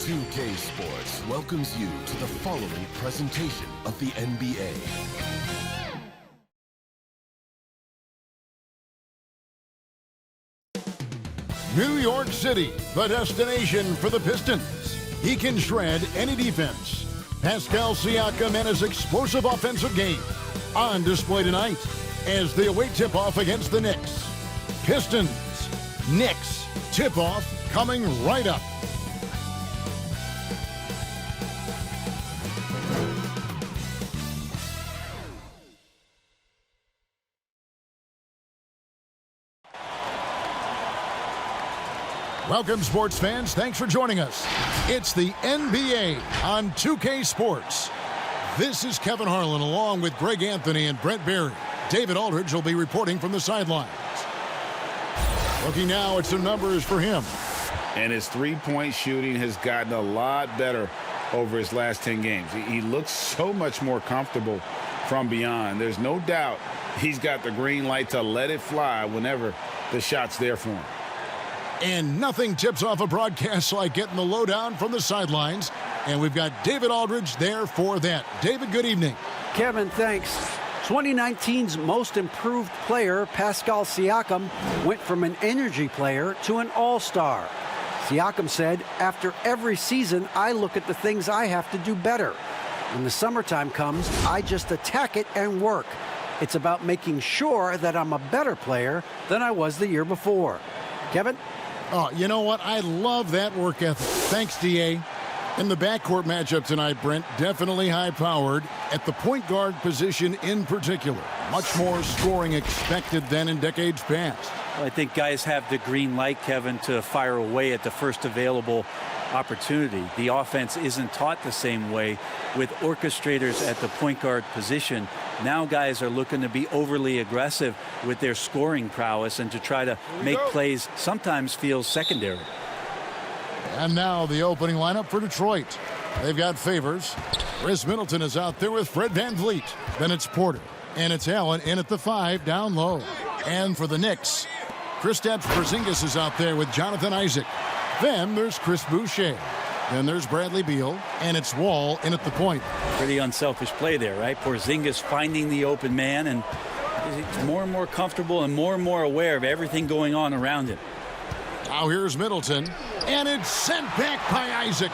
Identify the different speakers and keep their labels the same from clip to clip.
Speaker 1: 2K Sports welcomes you to the following presentation of the NBA.
Speaker 2: New York City, the destination for the Pistons. He can shred any defense. Pascal Siakam and his explosive offensive game on display tonight as they await tip-off against the Knicks. Pistons, Knicks, tip-off coming right up. Welcome, sports fans. Thanks for joining us. It's the NBA on 2K Sports. This is Kevin Harlan along with Greg Anthony and Brent Barry. David Aldridge will be reporting from the sidelines. Looking now at some numbers for him.
Speaker 3: And his three-point shooting has gotten a lot better over his last 10 games. He looks so much more comfortable from beyond. There's no doubt he's got the green light to let it fly whenever the shot's there for him.
Speaker 2: And nothing tips off a broadcast like getting the lowdown from the sidelines. And we've got David Aldridge there for that. David, good evening.
Speaker 4: Kevin, thanks. 2019's most improved player, Pascal Siakam, went from an energy player to an all-star. Siakam said, after every season, I look at the things I have to do better. When the summertime comes, I just attack it and work. It's about making sure that I'm a better player than I was the year before. Kevin?
Speaker 2: Oh, you know what? I love that work ethic. Thanks, D.A. In the backcourt matchup tonight, Brent, definitely high-powered. At the point guard position in particular, much more scoring expected than in decades past.
Speaker 5: Well, I think guys have the green light, Kevin, to fire away at the first available opportunity. The offense isn't taught the same way with orchestrators at the point guard position. Now guys are looking to be overly aggressive with their scoring prowess and to try to make plays sometimes feel secondary.
Speaker 2: And now the opening lineup for Detroit. They've got Favors. Chris Middleton is out there with Fred VanVleet. Then it's Porter. And it's Allen in at the 5 down low. And for the Knicks, Kristaps Porzingis is out there with Jonathan Isaac. Then there's Chris Boucher. Then there's Bradley Beal. And it's Wall in at the point.
Speaker 5: Pretty unselfish play there, right? Porzingis finding the open man, and he's more and more comfortable and more aware of everything going on around him.
Speaker 2: Now here's Middleton. And it's sent back by Isaac.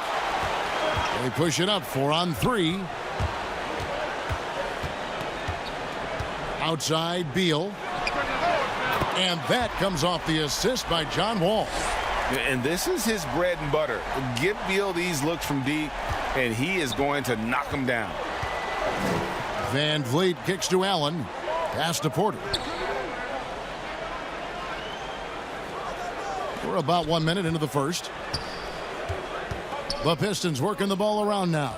Speaker 2: They push it up 4-on-3. Outside Beal. And that comes off the assist by John Wall.
Speaker 3: And this is his bread and butter. Give Beal these looks from deep, and he is going to knock them down.
Speaker 2: VanVleet kicks to Allen. Pass to Porter. We're about 1 minute into the first. The Pistons working the ball around now.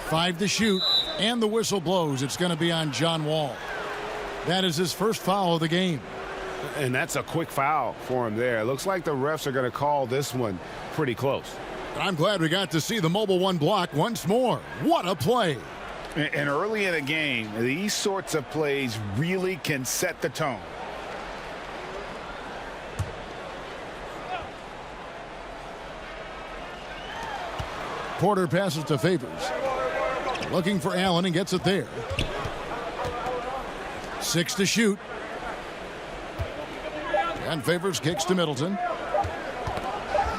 Speaker 2: 5 to shoot, and the whistle blows. It's going to be on John Wall. That is his first foul of the game.
Speaker 3: And that's a quick foul for him there. It looks like the refs are going to call this one pretty close.
Speaker 2: I'm glad we got to see the mobile one block once more. What a play.
Speaker 3: And early in the game, these sorts of plays really can set the tone.
Speaker 2: Porter passes to Favors. Looking for Allen and gets it there. 6 to shoot. And Favors kicks to Middleton.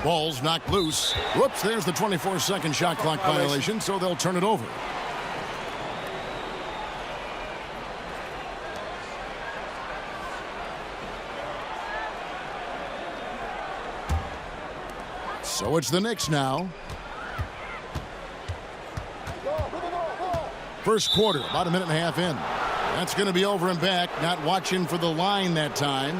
Speaker 2: Ball's knocked loose. Whoops, there's the 24-second shot clock violation, so they'll turn it over. So it's the Knicks now. First quarter, about a minute and a half in. That's going to be over and back. Not watching for the line that time.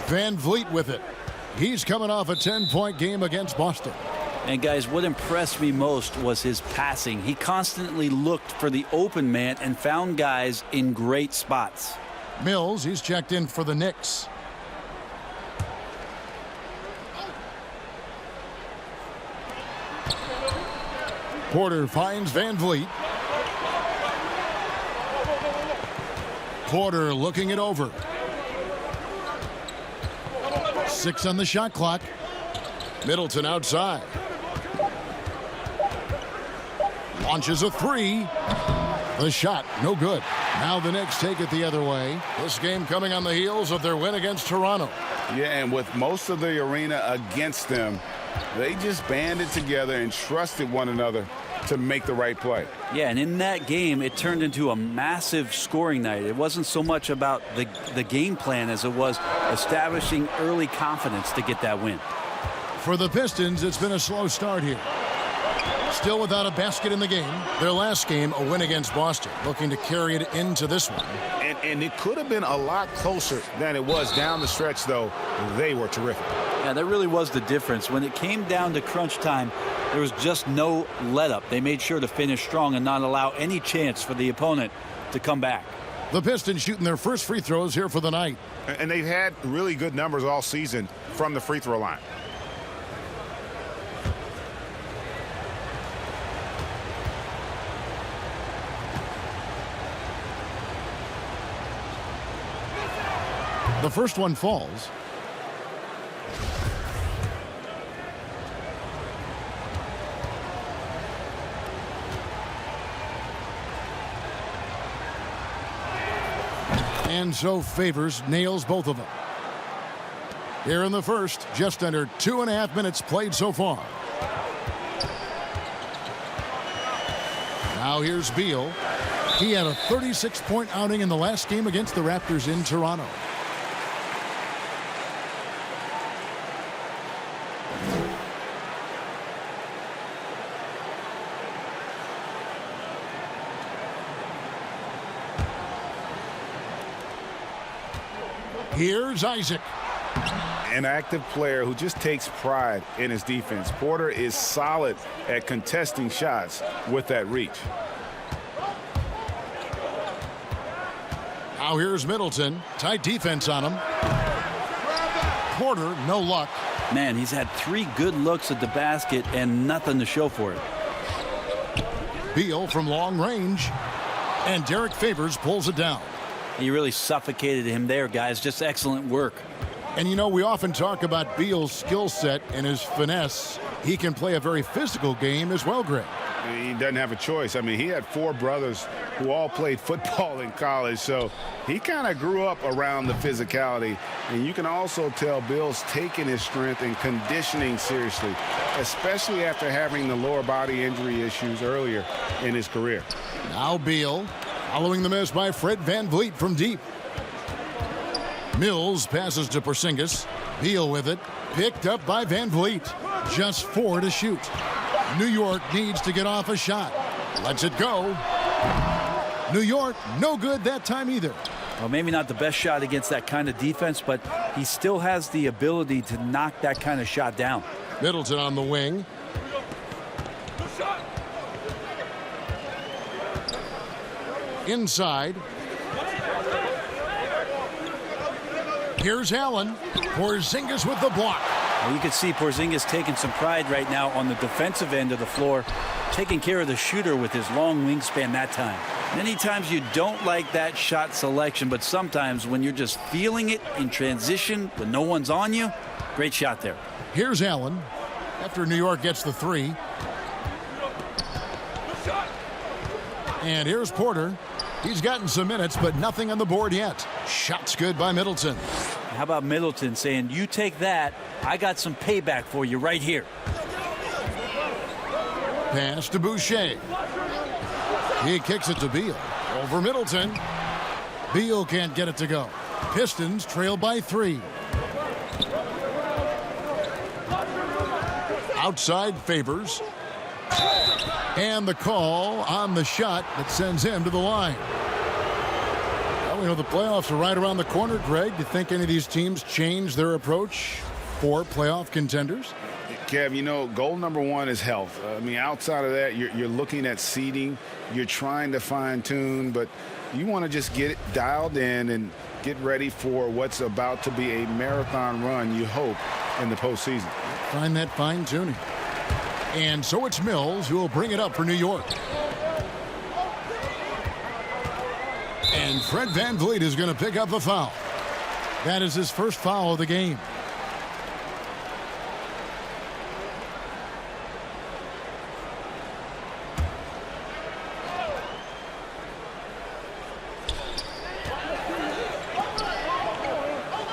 Speaker 2: VanVleet with it. He's coming off a 10-point game against Boston.
Speaker 5: And guys, what impressed me most was his passing. He constantly looked for the open man and found guys in great spots.
Speaker 2: Mills, he's checked in for the Knicks. Porter finds VanVleet. Porter looking it over. 6 on the shot clock. Middleton outside. Launches a 3. The shot, no good. Now the Knicks take it the other way. This game coming on the heels of their win against Toronto.
Speaker 3: Yeah, and with most of the arena against them, they just banded together and trusted one another to make the right play.
Speaker 5: Yeah, and in that game, it turned into a massive scoring night. It wasn't so much about the game plan as it was establishing early confidence to get that win.
Speaker 2: For the Pistons, it's been a slow start here. Still without a basket in the game. Their last game, a win against Boston, looking to carry it into this one.
Speaker 3: And it could have been a lot closer than it was down the stretch, though. They were terrific.
Speaker 5: Yeah, that really was the difference. When it came down to crunch time, there was just no let-up. They made sure to finish strong and not allow any chance for the opponent to come back.
Speaker 2: The Pistons shooting their first free throws here for the night.
Speaker 6: And they've had really good numbers all season from the free throw line.
Speaker 2: The first one falls. And so Favors nails both of them. Here in the first, just under 2.5 minutes played so far. Now here's Beal. He had a 36-point outing in the last game against the Raptors in Toronto. Here's Isaac.
Speaker 3: An active player who just takes pride in his defense. Porter is solid at contesting shots with that reach.
Speaker 2: Now here's Middleton. Tight defense on him. Porter, no luck.
Speaker 5: Man, he's had 3 good looks at the basket and nothing to show for it.
Speaker 2: Beal from long range. And Derek Favors pulls it down.
Speaker 5: He really suffocated him there, guys. Just excellent work.
Speaker 2: And you know, we often talk about Beal's skill set and his finesse. He can play a very physical game as well, Greg.
Speaker 3: He doesn't have a choice. I mean, he had 4 brothers who all played football in college, so he kind of grew up around the physicality. And you can also tell Bill's taking his strength and conditioning seriously, especially after having the lower body injury issues earlier in his career.
Speaker 2: Now Beal, following the miss by Fred VanVleet from deep. Mills passes to Porzingis. Beal with it, picked up by VanVleet. Just 4 to shoot. New York needs to get off a shot. Lets it go. New York, no good that time either.
Speaker 5: Well, maybe not the best shot against that kind of defense, but he still has the ability to knock that kind of shot down.
Speaker 2: Middleton on the wing. Inside. Here's Allen. Porzingis with the block.
Speaker 5: Well, you can see Porzingis taking some pride right now on the defensive end of the floor, taking care of the shooter with his long wingspan that time. Many times you don't like that shot selection, but sometimes when you're just feeling it in transition when no one's on you, great shot there.
Speaker 2: Here's Allen after New York gets the 3. And here's Porter. He's gotten some minutes, but nothing on the board yet. Shot's good by Middleton.
Speaker 5: How about Middleton saying, you take that, I got some payback for you right here.
Speaker 2: Pass to Boucher. He kicks it to Beal. Over Middleton. Beal can't get it to go. Pistons trail by 3. Outside Favors. And the call on the shot that sends him to the line. Well, we know the playoffs are right around the corner, Greg. Do you think any of these teams change their approach for playoff contenders?
Speaker 3: Kev, you know, goal number 1 is health. I mean, outside of that, you're looking at seeding. You're trying to fine-tune, but you want to just get it dialed in and get ready for what's about to be a marathon run, you hope, in the postseason.
Speaker 2: Find that fine-tuning. And so it's Mills who will bring it up for New York. And And Fred VanVleet is going to pick up the foul. That is his first foul of the game.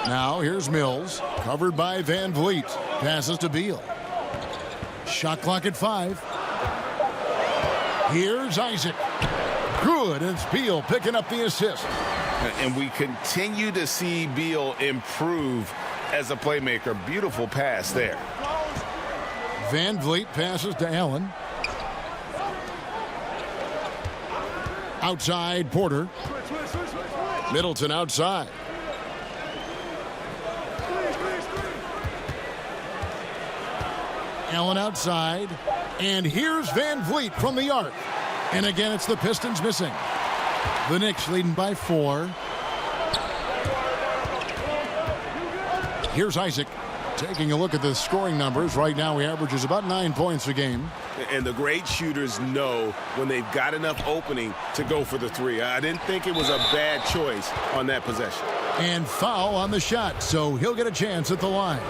Speaker 2: Now here's Mills, covered by VanVleet. Passes to Beal. Shot clock at 5. Here's Isaac. Good, and it's Beal picking up the assist.
Speaker 3: And we continue to see Beal improve as a playmaker. Beautiful pass there.
Speaker 2: VanVleet passes to Allen. Outside, Porter. Middleton outside. Allen outside. And here's VanVleet from the arc. And again, it's the Pistons missing. The Knicks leading by 4. Here's Isaac. Taking a look at the scoring numbers. Right now, he averages about 9 points a game.
Speaker 6: And the great shooters know when they've got enough opening to go for the 3. I didn't think it was a bad choice on that possession.
Speaker 2: And foul on the shot, so he'll get a chance at the line.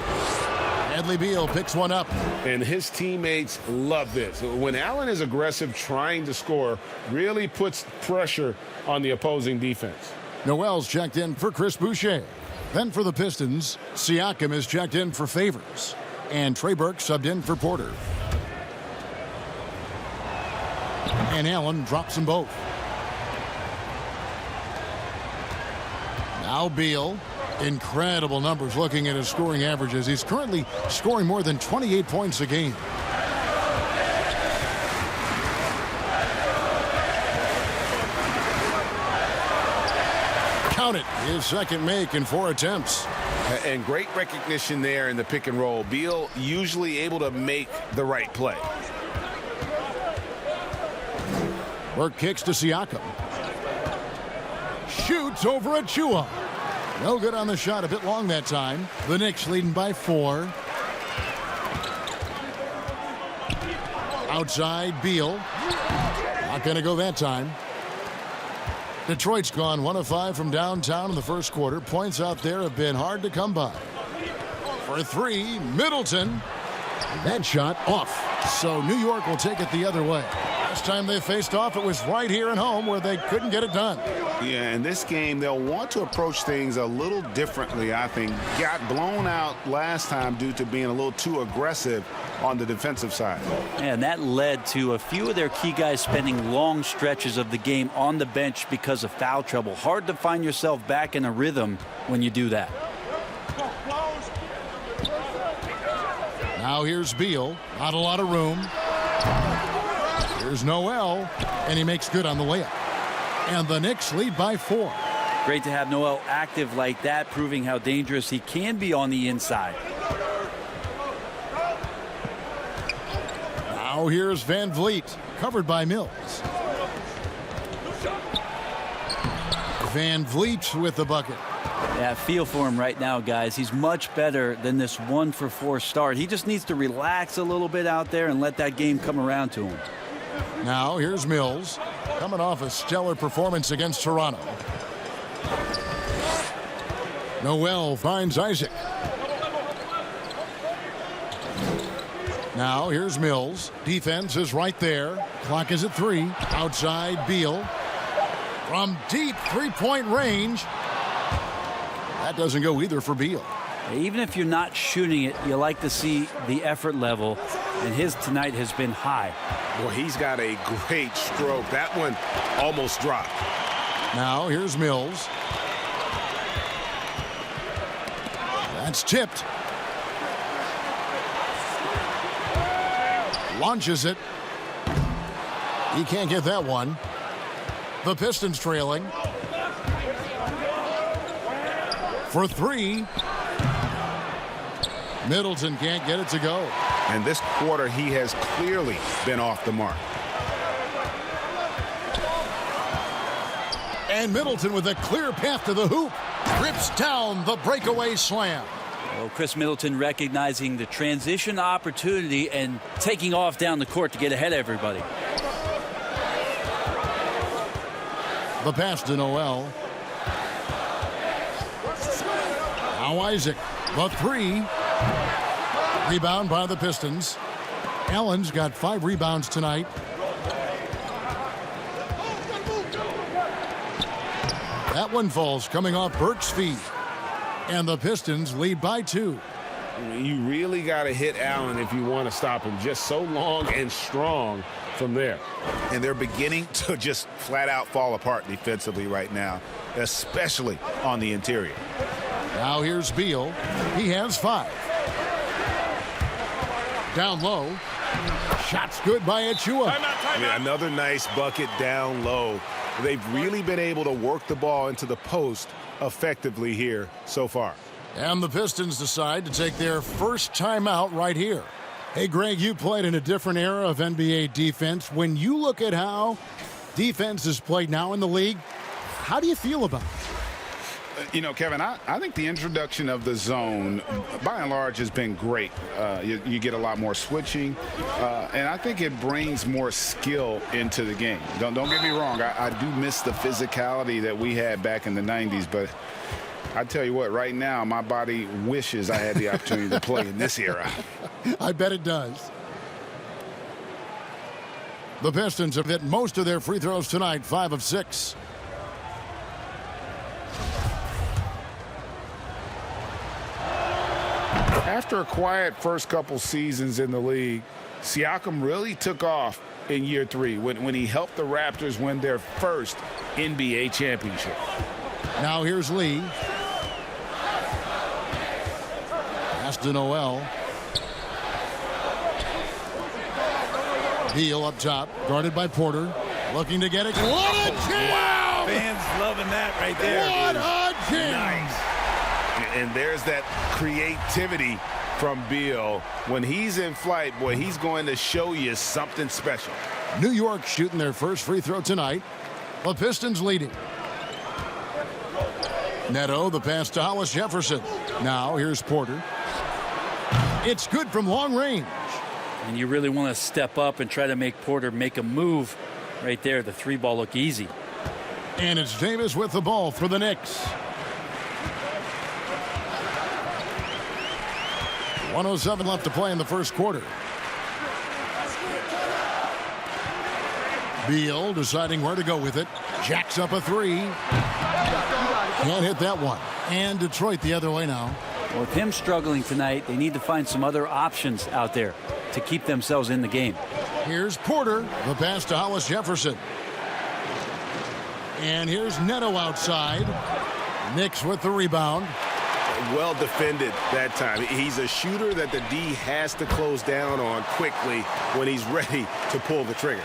Speaker 2: Bradley Beal picks one up.
Speaker 6: And his teammates love this. When Allen is aggressive trying to score, really puts pressure on the opposing defense.
Speaker 2: Noel's checked in for Chris Boucher. Then for the Pistons, Siakam is checked in for Favors. And Trey Burke subbed in for Porter. And Allen drops them both. Now Beal. Incredible numbers looking at his scoring averages. He's currently scoring more than 28 points a game. Count it. His second make in 4 attempts.
Speaker 6: And great recognition there in the pick and roll. Beal usually able to make the right play.
Speaker 2: Burke kicks to Siakam. Shoots over Achua. No good on the shot, a bit long that time. The Knicks leading by 4. Outside, Beal. Not going to go that time. Detroit's gone 1 of 5 from downtown in the first quarter. Points out there have been hard to come by. For 3, Middleton. That shot off. So New York will take it the other way. Last time they faced off, it was right here at home where they couldn't get it done.
Speaker 6: Yeah, in this game, they'll want to approach things a little differently, I think. Got blown out last time due to being a little too aggressive on the defensive side.
Speaker 5: And that led to a few of their key guys spending long stretches of the game on the bench because of foul trouble. Hard to find yourself back in a rhythm when you do that.
Speaker 2: Now here's Beal. Not a lot of room. Here's Noel. And he makes good on the layup. And the Knicks lead by 4.
Speaker 5: Great to have Noel active like that, proving how dangerous he can be on the inside.
Speaker 2: Now here's VanVleet, covered by Mills. VanVleet with the bucket.
Speaker 5: Yeah, feel for him right now, guys. He's much better than this 1-for-4 start. He just needs to relax a little bit out there and let that game come around to him.
Speaker 2: Now here's Mills, coming off a stellar performance against Toronto. Noel finds Isaac. Now here's Mills. Defense is right there. Clock is at 3. Outside, Beal. From deep three-point range. That doesn't go either for Beal.
Speaker 5: Even if you're not shooting it, you like to see the effort level, and his tonight has been high.
Speaker 6: Well, he's got a great stroke. That one almost dropped.
Speaker 2: Now here's Mills. That's tipped. Launches it. He can't get that one. The Pistons trailing. For 3. Middleton can't get it to go.
Speaker 6: And this quarter, he has clearly been off the mark.
Speaker 2: And Middleton with a clear path to the hoop. Rips down the breakaway slam.
Speaker 5: Well, Chris Middleton recognizing the transition opportunity and taking off down the court to get ahead of everybody.
Speaker 2: The pass to Noel. Now Isaac. The three. Rebound by the Pistons. Allen's got 5 rebounds tonight. That one falls coming off Burke's feet. And the Pistons lead by 2.
Speaker 6: You really got to hit Allen if you want to stop him. Just so long and strong from there.
Speaker 3: And they're beginning to just flat out fall apart defensively right now, especially on the interior.
Speaker 2: Now here's Beal. He has 5. Down low. Shots good by Achua.
Speaker 6: Another nice bucket down low. They've really been able to work the ball into the post effectively here so far.
Speaker 2: And the Pistons decide to take their first timeout right here. Hey, Greg, you played in a different era of NBA defense. When you look at how defense is played now in the league, how do you feel about it?
Speaker 3: You know, Kevin, I think the introduction of the zone, by and large, has been great. You get a lot more switching, and I think it brings more skill into the game. Don't get me wrong. I do miss the physicality that we had back in the 90s, but I tell you what, right now, my body wishes I had the opportunity to play in this era.
Speaker 2: I bet it does. The Pistons have hit most of their free throws tonight, 5 of 6.
Speaker 3: After a quiet first couple seasons in the league, Siakam really took off in year 3 when he helped the Raptors win their first NBA championship.
Speaker 2: Now here's Lee. Pass to Noel. Beal up top, guarded by Porter. Looking to get it. What a jam!
Speaker 3: Wow.
Speaker 5: Fans loving that right there.
Speaker 2: What a jam!
Speaker 3: Nice. And there's that creativity from Beal. When he's in flight, boy, he's going to show you something special.
Speaker 2: New York shooting their first free throw tonight. The Pistons leading. Neto, the pass to Hollis Jefferson. Now here's Porter. It's good from long range.
Speaker 5: And you really want to step up and try to make Porter make a move right there. The 3-ball look easy.
Speaker 2: And it's Davis with the ball for the Knicks. 1:07 left to play in the first quarter. Beal deciding where to go with it. Jacks up a 3. Can't hit that one. And Detroit the other way now.
Speaker 5: Well, with him struggling tonight, they need to find some other options out there to keep themselves in the game.
Speaker 2: Here's Porter. The pass to Hollis Jefferson. And here's Neto outside. Knicks with the rebound.
Speaker 6: Well defended that time. He's a shooter that the D has to close down on quickly when he's ready to pull the trigger.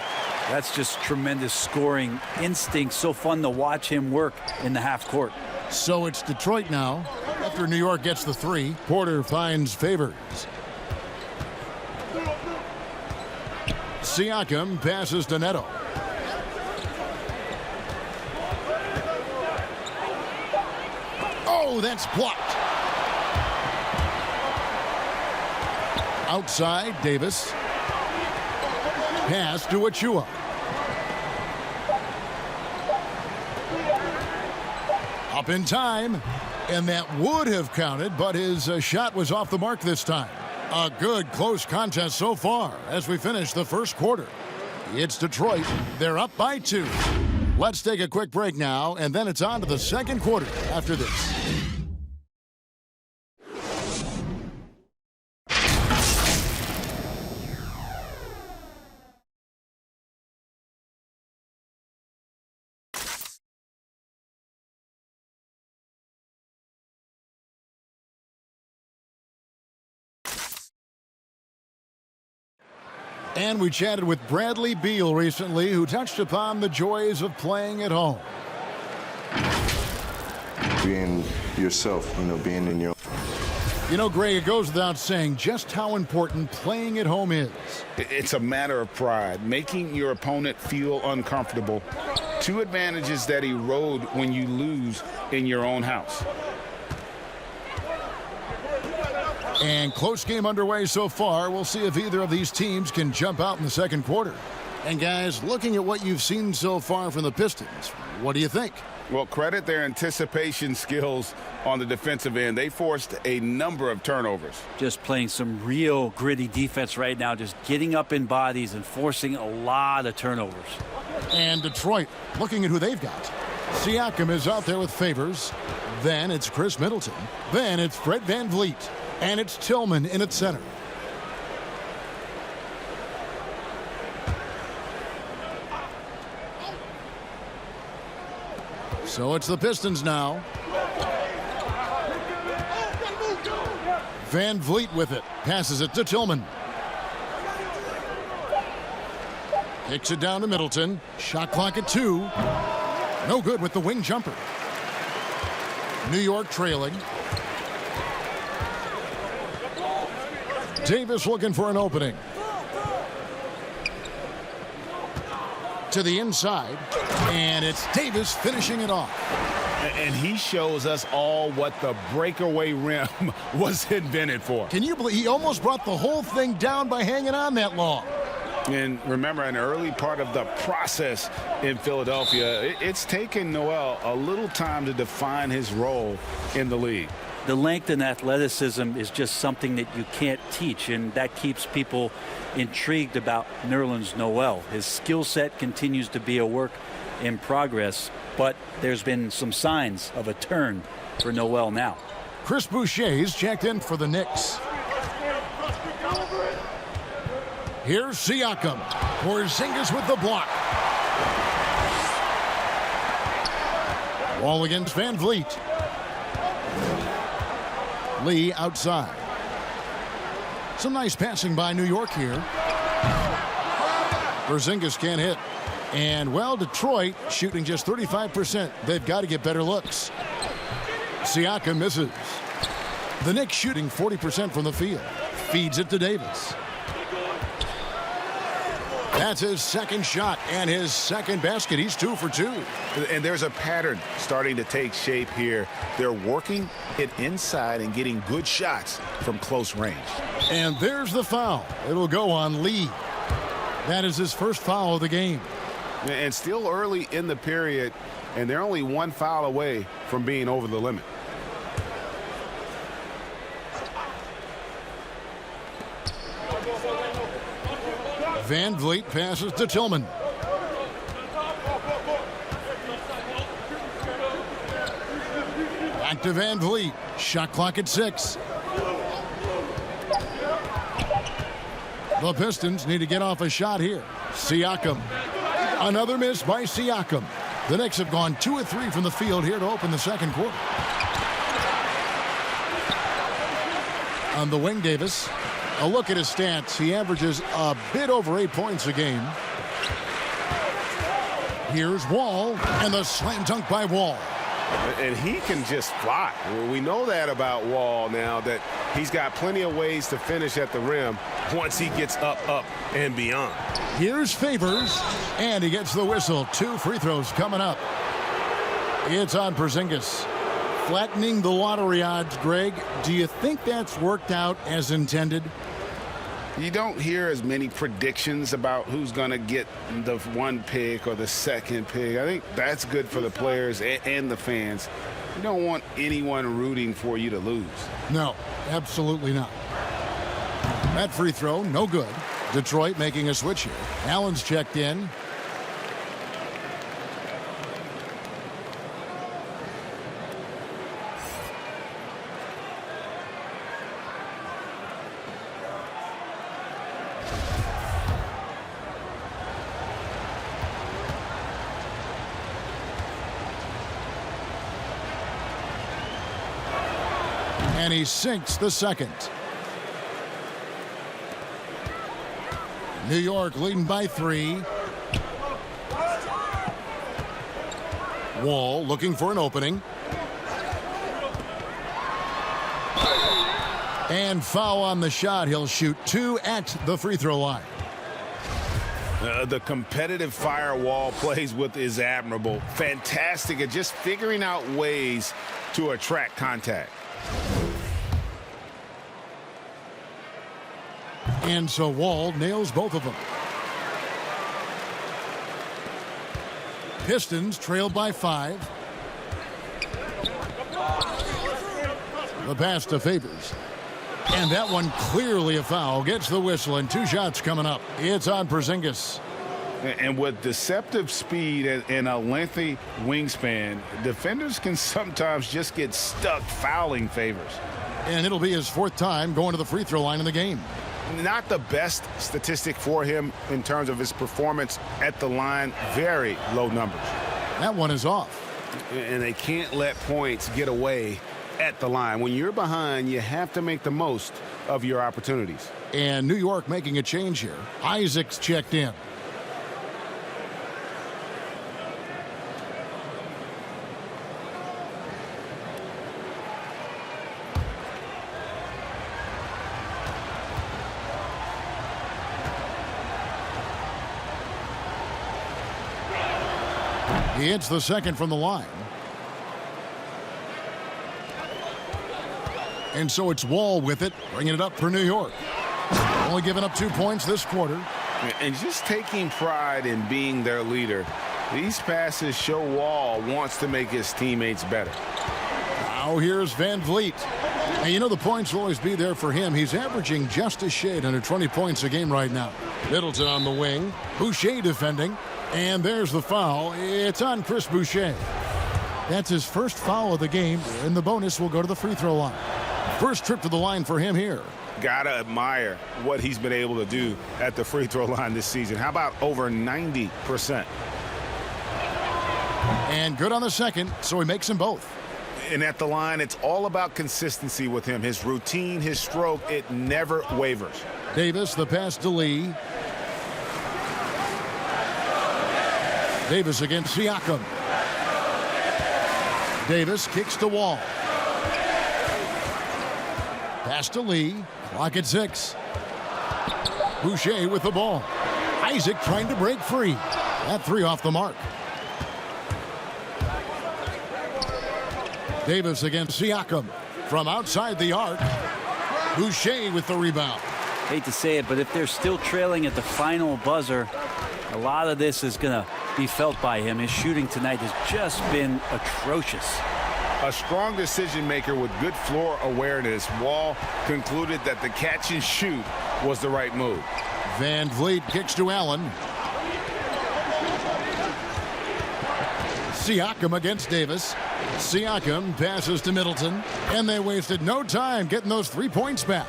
Speaker 5: That's just tremendous scoring instinct. So fun to watch him work in the half court.
Speaker 2: So it's Detroit now. After New York gets the 3, Porter finds Favors. Siakam passes to Neto. Oh, that's blocked. Outside, Davis. Pass to Achua. Up in time. And that would have counted, but his shot was off the mark this time. A good close contest so far as we finish the first quarter. It's Detroit. They're up by 2. Let's take a quick break now, and then it's on to the second quarter after this. And we chatted with Bradley Beal recently, who touched upon the joys of playing at home.
Speaker 7: Being yourself, being in your...
Speaker 2: You know, Greg, it goes without saying just how important playing at home is.
Speaker 3: It's a matter of pride, making your opponent feel uncomfortable. 2 advantages that erode when you lose in your own house.
Speaker 2: And close game underway so far. We'll see if either of these teams can jump out in the second quarter. And guys, looking at what you've seen so far from the Pistons, What do you think?
Speaker 6: Well, credit their anticipation skills on the defensive end. They forced a number of turnovers.
Speaker 5: Just playing some real gritty defense right now, just getting up in bodies and forcing a lot of turnovers.
Speaker 2: And Detroit, looking at who they've got. Siakam is out there with Favors. Then it's Chris Middleton. Then it's Fred VanVleet. And it's Tillman in at center. So it's the Pistons now. VanVleet with it. Passes it to Tillman. Kicks it down to Middleton. Shot clock at 2. No good with the wing jumper. New York trailing. Davis looking for an opening. To the inside. And it's Davis finishing it off.
Speaker 6: And he shows us all what the breakaway rim was invented for.
Speaker 2: Can you believe he almost brought the whole thing down by hanging on that long?
Speaker 6: And remember, an early part of the process in Philadelphia, it's taken Noel a little time to define his role in the league.
Speaker 5: The length and athleticism is just something that you can't teach, and that keeps people intrigued about Nerlens Noel. His skill set continues to be a work in progress, but there's been some signs of a turn for Noel now.
Speaker 2: Chris Boucher's checked in for the Knicks. Here's Siakam. Porzingis with the block. Wall against VanVleet. Lee outside. Some nice passing by New York here. Porzingis can't hit. And, well, Detroit shooting just 35%. They've got to get better looks. Siakam misses. The Knicks shooting 40% from the field. Feeds it to Davis. That's his second shot and his second basket. He's 2 for 2.
Speaker 6: And there's a pattern starting to take shape here. They're working it inside and getting good shots from close range.
Speaker 2: And there's the foul. It'll go on Lee. That is his first foul of the game.
Speaker 6: And still early in the period, and they're only one foul away from being over the limit.
Speaker 2: VanVleet passes to Tillman. Back to VanVleet. Shot clock at 6. The Pistons need to get off a shot here. Siakam. Another miss by Siakam. The Knicks have gone 2 of 3 from the field here to open the second quarter. On the wing, Davis. A look at his stats. He averages a bit over 8 points a game. Here's Wall, and the slam dunk by Wall.
Speaker 6: And he can just fly. We know that about Wall now, that he's got plenty of ways to finish at the rim once he gets up, and beyond.
Speaker 2: Here's Favors, and he gets the whistle. 2 free throws coming up. It's on Porzingis. Flattening the lottery odds, Greg. Do you think that's worked out as intended?
Speaker 6: You don't hear as many predictions about who's going to get the 1 pick or the 2nd pick. I think that's good for the players and the fans. You don't want anyone rooting for you to lose.
Speaker 2: No, absolutely not. That free throw, no good. Detroit making a switch here. Allen's checked in. And he sinks the second. New York leading by 3. Wall looking for an opening. And foul on the shot. He'll shoot 2 at the free throw line.
Speaker 6: The competitive firewall plays with is admirable. Fantastic at just figuring out ways to attract contact.
Speaker 2: And so Wall nails both of them. Pistons trail by 5. The pass to Favors. And that one clearly a foul. Gets the whistle, and 2 shots coming up. It's on Porzingis.
Speaker 3: And with deceptive speed and a lengthy wingspan, defenders can sometimes just get stuck fouling Favors.
Speaker 2: And it'll be his 4th time going to the free throw line in the game.
Speaker 6: Not the best statistic for him in terms of his performance at the line. Very low numbers.
Speaker 2: That one is off.
Speaker 6: And they can't let points get away at the line. When you're behind, you have to make the most of your opportunities.
Speaker 2: And New York making a change here. Isaac's checked in. He hits the second from the line. And so it's Wall with it, bringing it up for New York. Only giving up 2 points this quarter.
Speaker 6: And just taking pride in being their leader. These passes show Wall wants to make his teammates better.
Speaker 2: Now here's Van Vliet. And you know the points will always be there for him. He's averaging just a shade under 20 points a game right now. Middleton on the wing. Boucher defending. And there's the foul. It's on Chris Boucher. That's his first foul of the game, and the bonus will go to the free throw line. First trip to the line for him here.
Speaker 6: Gotta admire what he's been able to do at the free throw line this season. How about over 90%?
Speaker 2: And good on the second, so he makes them both.
Speaker 6: And at the line, it's all about consistency with him. His routine, his stroke, it never wavers.
Speaker 2: Davis, the pass to Lee. Davis against Siakam. Davis kicks to Wall. Pass to Lee. Clock at 6. Boucher with the ball. Isaac trying to break free. That 3 off the mark. Davis against Siakam. From outside the arc. Boucher with the rebound.
Speaker 5: Hate to say it, but if they're still trailing at the final buzzer, a lot of this is going to be felt by him. His shooting tonight has just been atrocious.
Speaker 6: A strong decision maker with good floor awareness. Wall concluded that the catch and shoot was the right move.
Speaker 2: Van Vliet kicks to Allen. Siakam against Davis. Siakam passes to Middleton, and they wasted no time getting those 3 points back.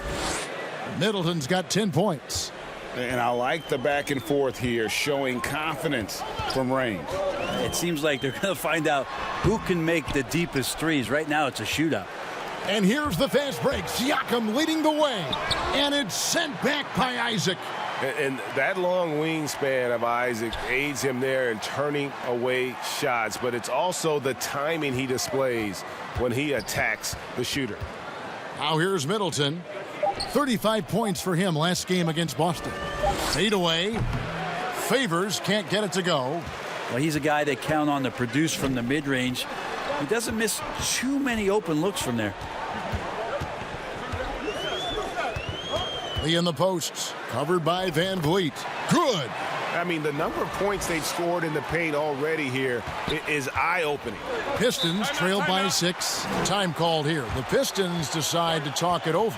Speaker 2: Middleton's got 10 points.
Speaker 6: And I like the back and forth here, showing confidence from range.
Speaker 5: It seems like they're going to find out who can make the deepest threes. Right now, it's a shootout.
Speaker 2: And here's the fast break. Siakam leading the way. And it's sent back by Isaac.
Speaker 8: And that long wingspan of Isaac aids him there in turning away shots. But it's also the timing he displays when he attacks the shooter.
Speaker 2: Now here's Middleton. 35 points for him last game against Boston. Fade away. Favors can't get it to go.
Speaker 5: Well, he's a guy they count on to produce from the mid-range. He doesn't miss too many open looks from there.
Speaker 2: Lee in the posts. Covered by Van Vliet. Good.
Speaker 8: I mean, the number of points they've scored in the paint already here is eye-opening.
Speaker 2: Pistons trail by 6. Time called here. The Pistons decide to talk it over.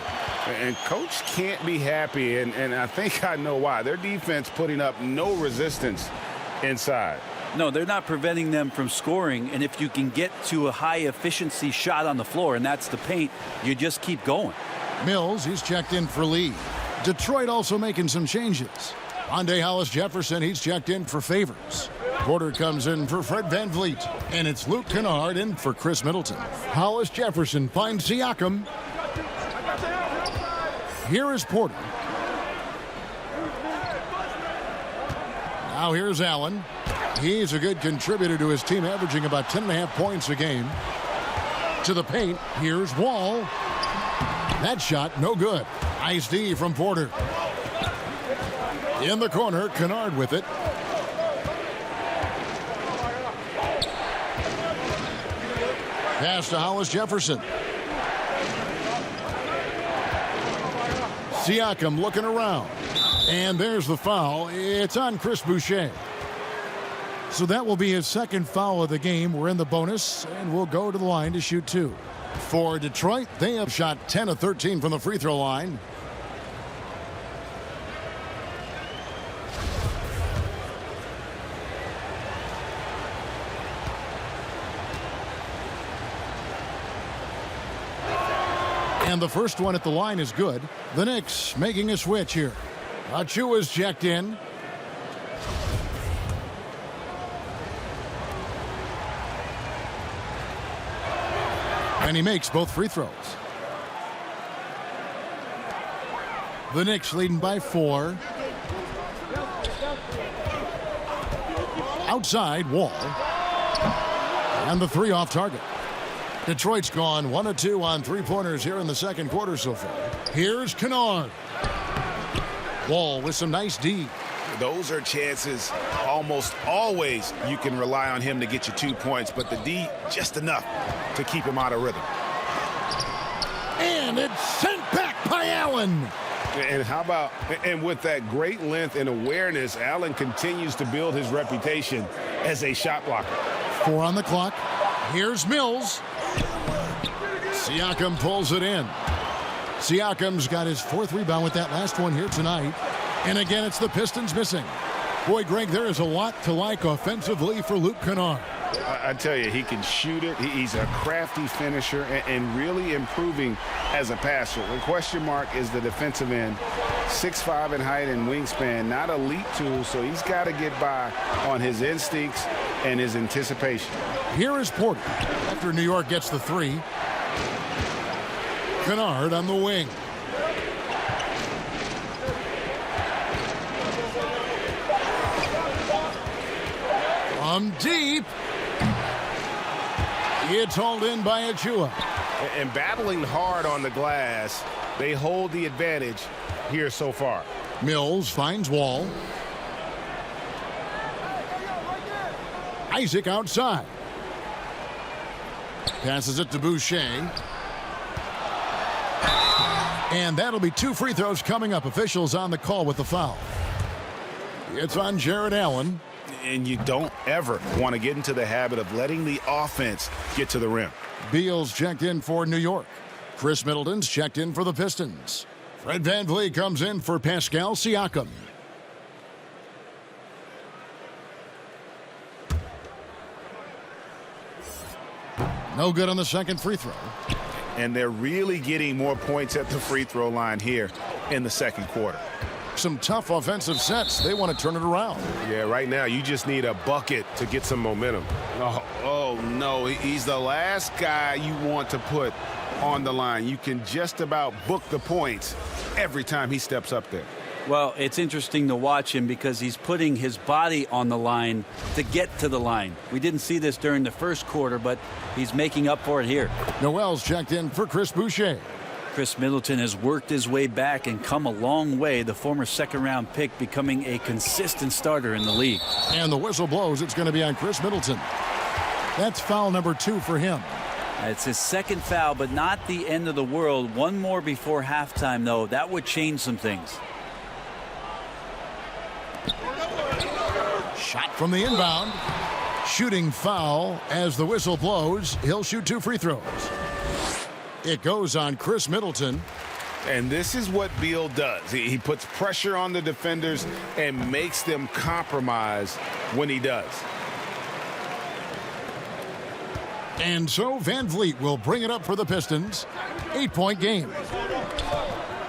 Speaker 6: And coach can't be happy, and I think I know why. Their defense putting up no resistance inside.
Speaker 5: No, they're not preventing them from scoring, and if you can get to a high-efficiency shot on the floor, and that's the paint, you just keep going.
Speaker 2: Mills, he's checked in for Lee. Detroit also making some changes. Rondé Hollis-Jefferson, he's checked in for Favors. Porter comes in for Fred Van Vliet. And it's Luke Kennard in for Chris Middleton. Hollis-Jefferson finds Siakam. Here is Porter. Now here's Allen. He's a good contributor to his team, averaging about 10.5 points a game. To the paint, here's Wall. That shot, no good. Nice D from Porter. In the corner, Kennard with it. Pass to Hollis-Jefferson. Siakam looking around. And there's the foul. It's on Chris Boucher. So that will be his second foul of the game. We're in the bonus, and we'll go to the line to shoot 2. For Detroit, they have shot 10 of 13 from the free throw line. And the first one at the line is good. The Knicks making a switch here. Achua's checked in. And he makes both free throws. The Knicks leading by 4. Outside, Wall. And the 3 off target. Detroit's gone 1 of 2 on 3-pointers here in the second quarter so far. Here's Kennard. Wall with some nice D.
Speaker 3: Those are chances almost always you can rely on him to get you 2 points, but the D just enough to keep him out of rhythm.
Speaker 2: And it's sent back by Allen.
Speaker 3: And how about, and with that great length and awareness, Allen continues to build his reputation as a shot blocker.
Speaker 2: 4 on the clock. Here's Mills. Siakam pulls it in. Siakam's got his 4th rebound with that last one here tonight. And again, it's the Pistons missing. Boy, Greg, there is a lot to like offensively for Luke Kennard.
Speaker 3: I tell you, he can shoot it. He's a crafty finisher and really improving as a passer. The question mark is the defensive end. 6'5" in height and wingspan, not elite tool, so he's got to get by on his instincts and his anticipation.
Speaker 2: Here is Porter after New York gets the 3. Kennard on the wing. From deep. It's hauled in by Achua.
Speaker 8: And battling hard on the glass, they hold the advantage here so far.
Speaker 2: Mills finds Wall. Isaac outside. Passes it to Boucher. And that'll be 2 free throws coming up. Officials on the call with the foul. It's on Jared Allen.
Speaker 3: And you don't ever want to get into the habit of letting the offense get to the rim.
Speaker 2: Beal's checked in for New York. Chris Middleton's checked in for the Pistons. Fred VanVleet comes in for Pascal Siakam. No good on the second free throw.
Speaker 3: And they're really getting more points at the free throw line here in the second quarter.
Speaker 2: Some tough offensive sets. They want to turn it around.
Speaker 8: Yeah, right now you just need a bucket to get some momentum.
Speaker 3: Oh no, he's the last guy you want to put on the line. You can just about book the points every time he steps up there.
Speaker 5: Well, it's interesting to watch him because he's putting his body on the line to get to the line. We didn't see this during the first quarter, but he's making up for it here.
Speaker 2: Noel's checked in for Chris Boucher.
Speaker 5: Chris Middleton has worked his way back and come a long way, the former second-round pick becoming a consistent starter in the league.
Speaker 2: And the whistle blows. It's going to be on Chris Middleton. That's foul number 2 for him.
Speaker 5: It's his second foul, but not the end of the world. One more before halftime, though. That would change some things.
Speaker 2: Shot from the inbound. Shooting foul as the whistle blows. He'll shoot 2 free throws. It goes on Chris Middleton.
Speaker 3: And this is what Beal does. He puts pressure on the defenders and makes them compromise when he does.
Speaker 2: And so VanVleet will bring it up for the Pistons. 8-point game.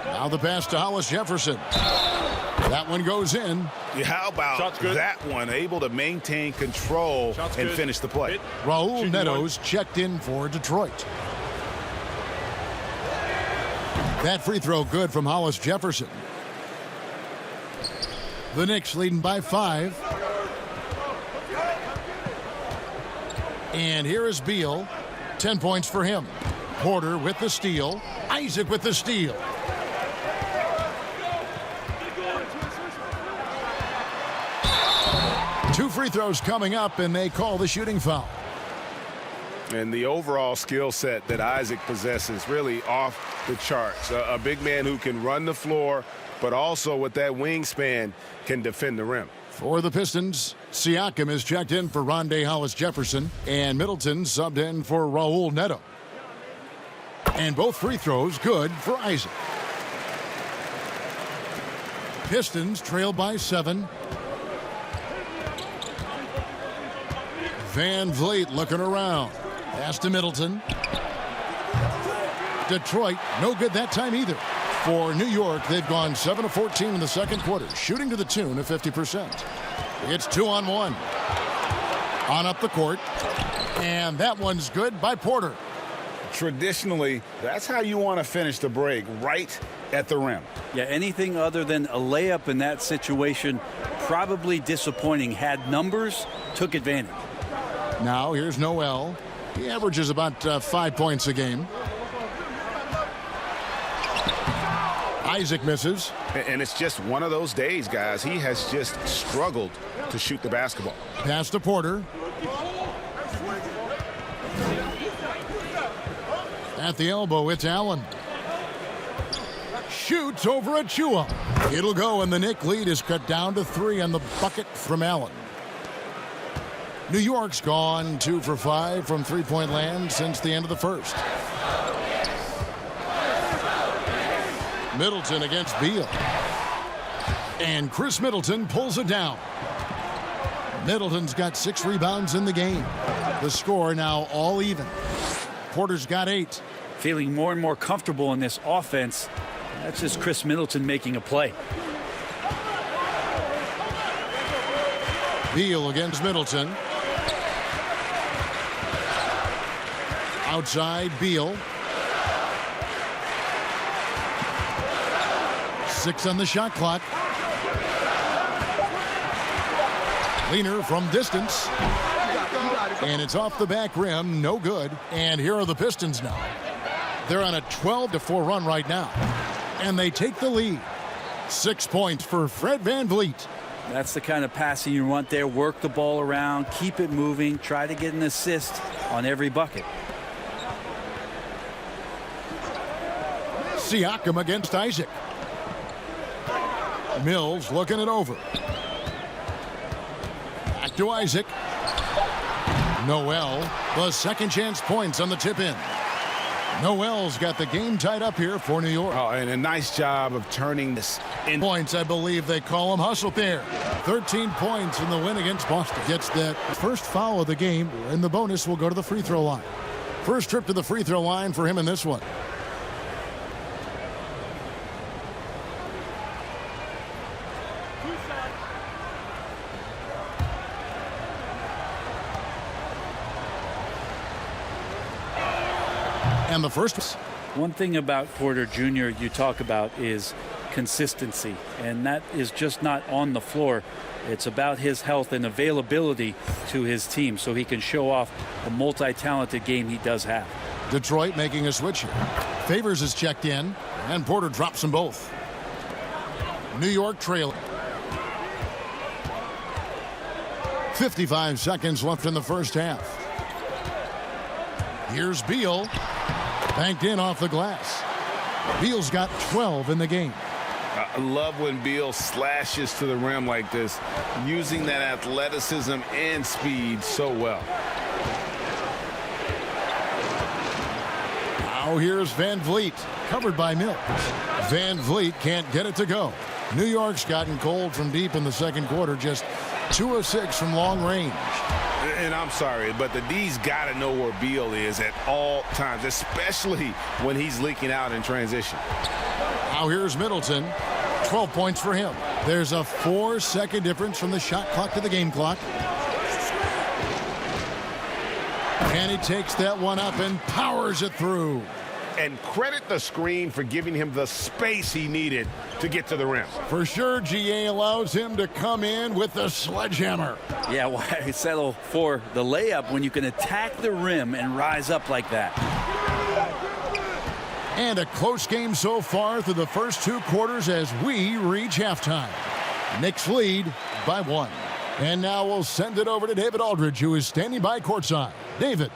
Speaker 2: Now the pass to Hollis Jefferson. That one goes in.
Speaker 3: How about that one? Able to maintain control and finish the play.
Speaker 2: Raul Neto's checked in for Detroit. That free throw good from Hollis Jefferson. The Knicks leading by 5. And here is Beal. 10 points for him. Porter with the steal. Isaac with the steal. Two free throws coming up, and they call the shooting foul.
Speaker 8: And the overall skill set that Isaac possesses really off the charts. A big man who can run the floor, but also with that wingspan can defend the rim.
Speaker 2: For the Pistons, Siakam is checked in for Rondé Hollis-Jefferson, and Middleton subbed in for Raul Neto. And both free throws good for Isaac. Pistons trail by 7. Van Vliet looking around. Pass to Middleton. Detroit, no good that time either. For New York, they've gone 7 of 14 in the second quarter, shooting to the tune of 50%. It's 2-on-1. On up the court. And that one's good by Porter.
Speaker 3: Traditionally, that's how you want to finish the break, right at the rim.
Speaker 5: Yeah, anything other than a layup in that situation, probably disappointing. Had numbers, took advantage.
Speaker 2: Now here's Noel. He averages about 5 points a game. Isaac misses.
Speaker 6: And it's just one of those days, guys. He has just struggled to shoot the basketball.
Speaker 2: Pass to Porter. At the elbow, it's Allen. Shoots over Achua. It'll go, and the Knicks lead is cut down to 3 on the bucket from Allen. New York's gone 2 for 5 from three-point land since the end of the first. Middleton against Beal. And Chris Middleton pulls it down. Middleton's got 6 rebounds in the game. The score now all even. Porter's got 8.
Speaker 5: Feeling more and more comfortable in this offense. That's just Chris Middleton making a play.
Speaker 2: Beal against Middleton. Outside, Beal. 6 on the shot clock. Leaner from distance. And it's off the back rim, no good. And here are the Pistons now. They're on a 12-4 run right now. And they take the lead. 6 points for Fred VanVleet.
Speaker 5: That's the kind of passing you want there. Work the ball around, keep it moving, try to get an assist on every bucket.
Speaker 2: Siakam against Isaac. Mills looking it over. Back to Isaac. Noel, the second chance points on the tip in. Noel's got the game tied up here for New York.
Speaker 3: Oh, and a nice job of turning this in.
Speaker 2: Points, I believe they call him hustle there. 13 points in the win against Boston. Gets that first foul of the game, and the bonus will go to the free throw line. First trip to the free throw line for him in this one. And the first.
Speaker 5: One thing about Porter Jr. you talk about is consistency, and that is just not on the floor. It's about his health and availability to his team so he can show off the multi-talented game he does have.
Speaker 2: Detroit making a switch here. Favors is checked in, and Porter drops them both. New York trailing. 55 seconds left in the first half. Here's Beal. Banked in off the glass. Beal's got 12 in the game.
Speaker 3: I love when Beal slashes to the rim like this, using that athleticism and speed so well.
Speaker 2: Now here's Van Vliet, covered by Mills. Van Vliet can't get it to go. New York's gotten cold from deep in the second quarter, just 2 of 6 from long range.
Speaker 3: And I'm sorry, but the D's got to know where Beal is at all times, especially when he's leaking out in transition.
Speaker 2: Now here's Middleton. 12 points for him. There's a 4-second difference from the shot clock to the game clock. And he takes that one up and powers it through.
Speaker 8: And credit the screen for giving him the space he needed to get to the rim.
Speaker 2: For sure, GA allows him to come in with the sledgehammer.
Speaker 5: Yeah, why settle for the layup when you can attack the rim and rise up like that?
Speaker 2: And a close game so far through the first 2 quarters as we reach halftime. Knicks lead by 1. And now we'll send it over to David Aldridge, who is standing by courtside. David.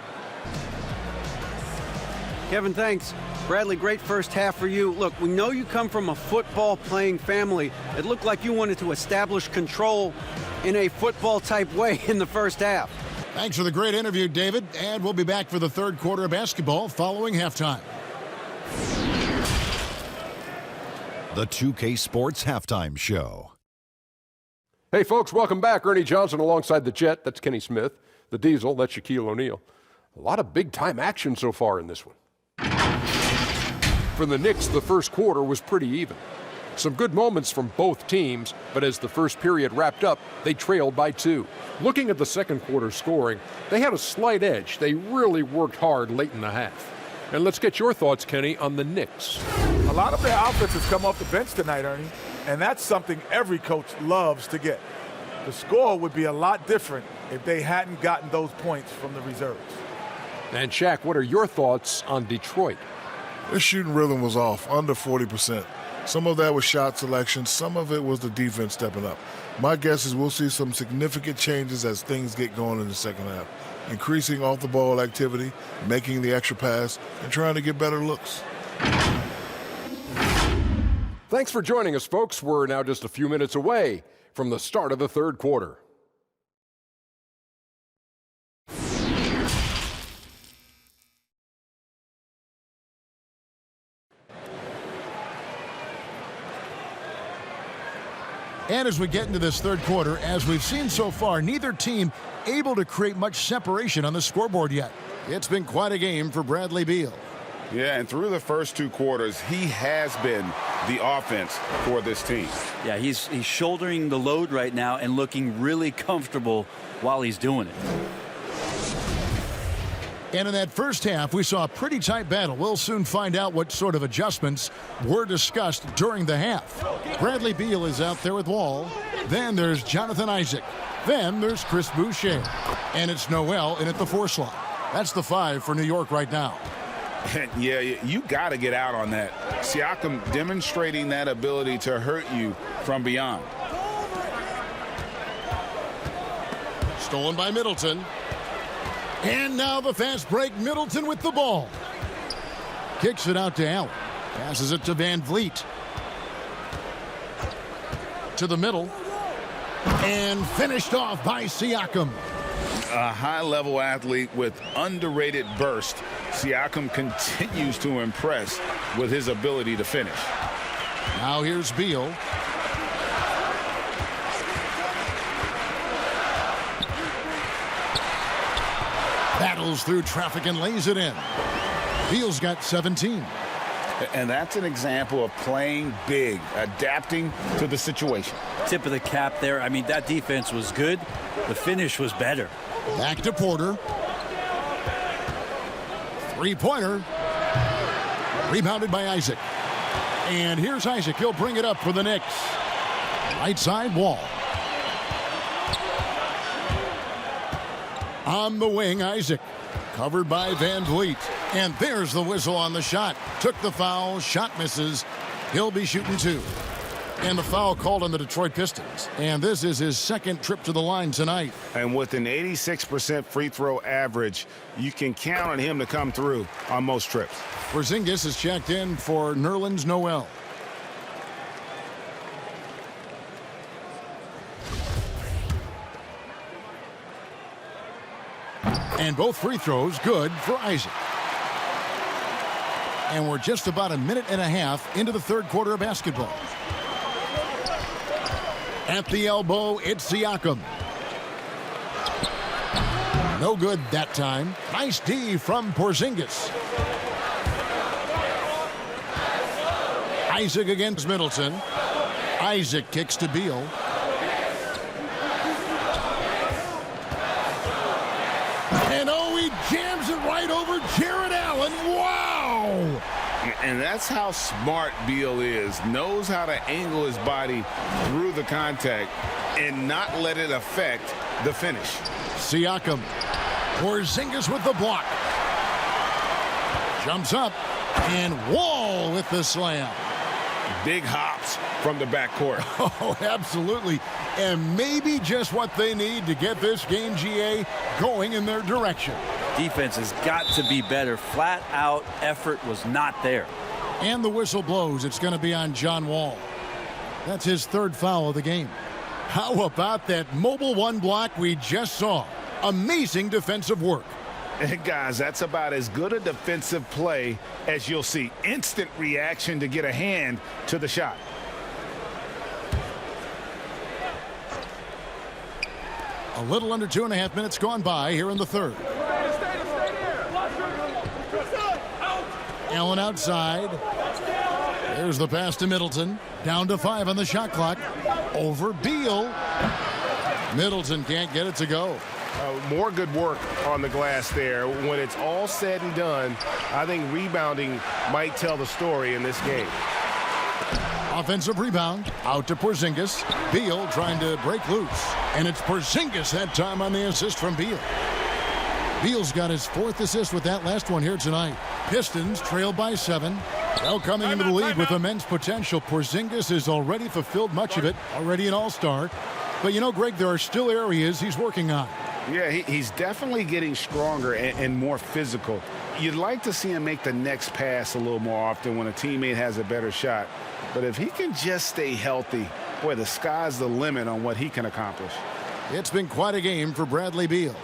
Speaker 4: Kevin, thanks. Bradley, great first half for you. Look, we know you come from a football-playing family. It looked like you wanted to establish control in a football-type way in the first half.
Speaker 2: Thanks for the great interview, David. And we'll be back for the third quarter of basketball following halftime.
Speaker 1: The 2K Sports Halftime Show.
Speaker 9: Hey, folks, welcome back. Ernie Johnson alongside the Jet. That's Kenny Smith. The Diesel, that's Shaquille O'Neal. A lot of big-time action so far in this one. For the Knicks, the first quarter was pretty even. Some good moments from both teams, but as the first period wrapped up, they trailed by 2. Looking at the second quarter scoring, they had a slight edge. They really worked hard late in the half. And let's get your thoughts, Kenny, on the Knicks.
Speaker 10: A lot of their offense has come off the bench tonight, Ernie, and that's something every coach loves to get. The score would be a lot different if they hadn't gotten those points from the reserves.
Speaker 9: And Shaq, what are your thoughts on Detroit?
Speaker 11: Their shooting rhythm was off, under 40%. Some of that was shot selection. Some of it was the defense stepping up. My guess is we'll see some significant changes as things get going in the second half. Increasing off-the-ball activity, making the extra pass, and trying to get better looks.
Speaker 9: Thanks for joining us, folks. We're now just a few minutes away from the start of the third quarter.
Speaker 2: And as we get into this third quarter, as we've seen so far, neither team able to create much separation on the scoreboard yet. It's been quite a game for Bradley Beal.
Speaker 3: Yeah, and through the first 2 quarters, he has been the offense for this team.
Speaker 5: Yeah, he's shouldering the load right now and looking really comfortable while he's doing it.
Speaker 2: And in that first half, we saw a pretty tight battle. We'll soon find out what sort of adjustments were discussed during the half. Bradley Beal is out there with Wall. Then there's Jonathan Isaac. Then there's Chris Boucher. And it's Noel in at the 4 slot. That's the 5 for New York right now.
Speaker 3: Yeah, you got to get out on that. Siakam demonstrating that ability to hurt you from beyond.
Speaker 2: Stolen by Middleton. And now the fast break. Middleton with the ball. Kicks it out to Allen. Passes it to Van Vliet. To the middle. And finished off by Siakam.
Speaker 3: A high-level athlete with underrated burst. Siakam continues to impress with his ability to finish.
Speaker 2: Now here's Beal. Battles through traffic and lays it in. Beal's got 17.
Speaker 3: And that's an example of playing big, adapting to the situation.
Speaker 5: Tip of the cap there. I mean, that defense was good. The finish was better.
Speaker 2: Back to Porter. 3-pointer. Rebounded by Isaac. And here's Isaac. He'll bring it up for the Knicks. Right side, Wall. On the wing, Isaac. Covered by Van Vliet. And there's the whistle on the shot. Took the foul. Shot misses. He'll be shooting 2. And the foul called on the Detroit Pistons. And this is his second trip to the line tonight.
Speaker 3: And with an 86% free throw average, you can count on him to come through on most trips.
Speaker 2: Porzingis is checked in for Nerlens Noel. And both free throws good for Isaac. And we're just about a minute and a half into the third quarter of basketball. At the elbow, it's Siakam. No good that time. Nice D from Porzingis. Isaac against Middleton. Isaac kicks to Beal. And oh, he jams it right over Jared Allen. Wow!
Speaker 3: And that's how smart Beal is. Knows how to angle his body through the contact and not let it affect the finish.
Speaker 2: Siakam. Porzingis with the block. Jumps up. And Wall with the slam.
Speaker 3: Big hops from the backcourt.
Speaker 2: Oh, absolutely. And maybe just what they need to get this game, GA, going in their direction.
Speaker 5: Defense has got to be better. Flat out effort was not there.
Speaker 2: And the whistle blows. It's going to be on John Wall. That's his third foul of the game. How about that mobile one block we just saw? Amazing defensive work.
Speaker 3: And guys, that's about as good a defensive play as you'll see. Instant reaction to get a hand to the shot.
Speaker 2: A little under 2.5 minutes gone by here in the third. Allen outside. There's the pass to Middleton. Down to 5 on the shot clock. Over Beal. Middleton can't get it to go.
Speaker 8: More good work on the glass there. When it's all said and done, I think rebounding might tell the story in this game.
Speaker 2: Offensive rebound. Out to Porzingis. Beal trying to break loose. And it's Porzingis that time on the assist from Beal. Beal's got his 4th assist with that last one here tonight. Pistons trail by 7. Well, coming into the league with immense potential, Porzingis has already fulfilled much of it, already an all-star. But you know, Greg, there are still areas he's working on.
Speaker 3: Yeah, he's definitely getting stronger and more physical. You'd like to see him make the next pass a little more often when a teammate has a better shot. But if he can just stay healthy, boy, the sky's the limit on what he can accomplish.
Speaker 2: It's been quite a game for Bradley Beal.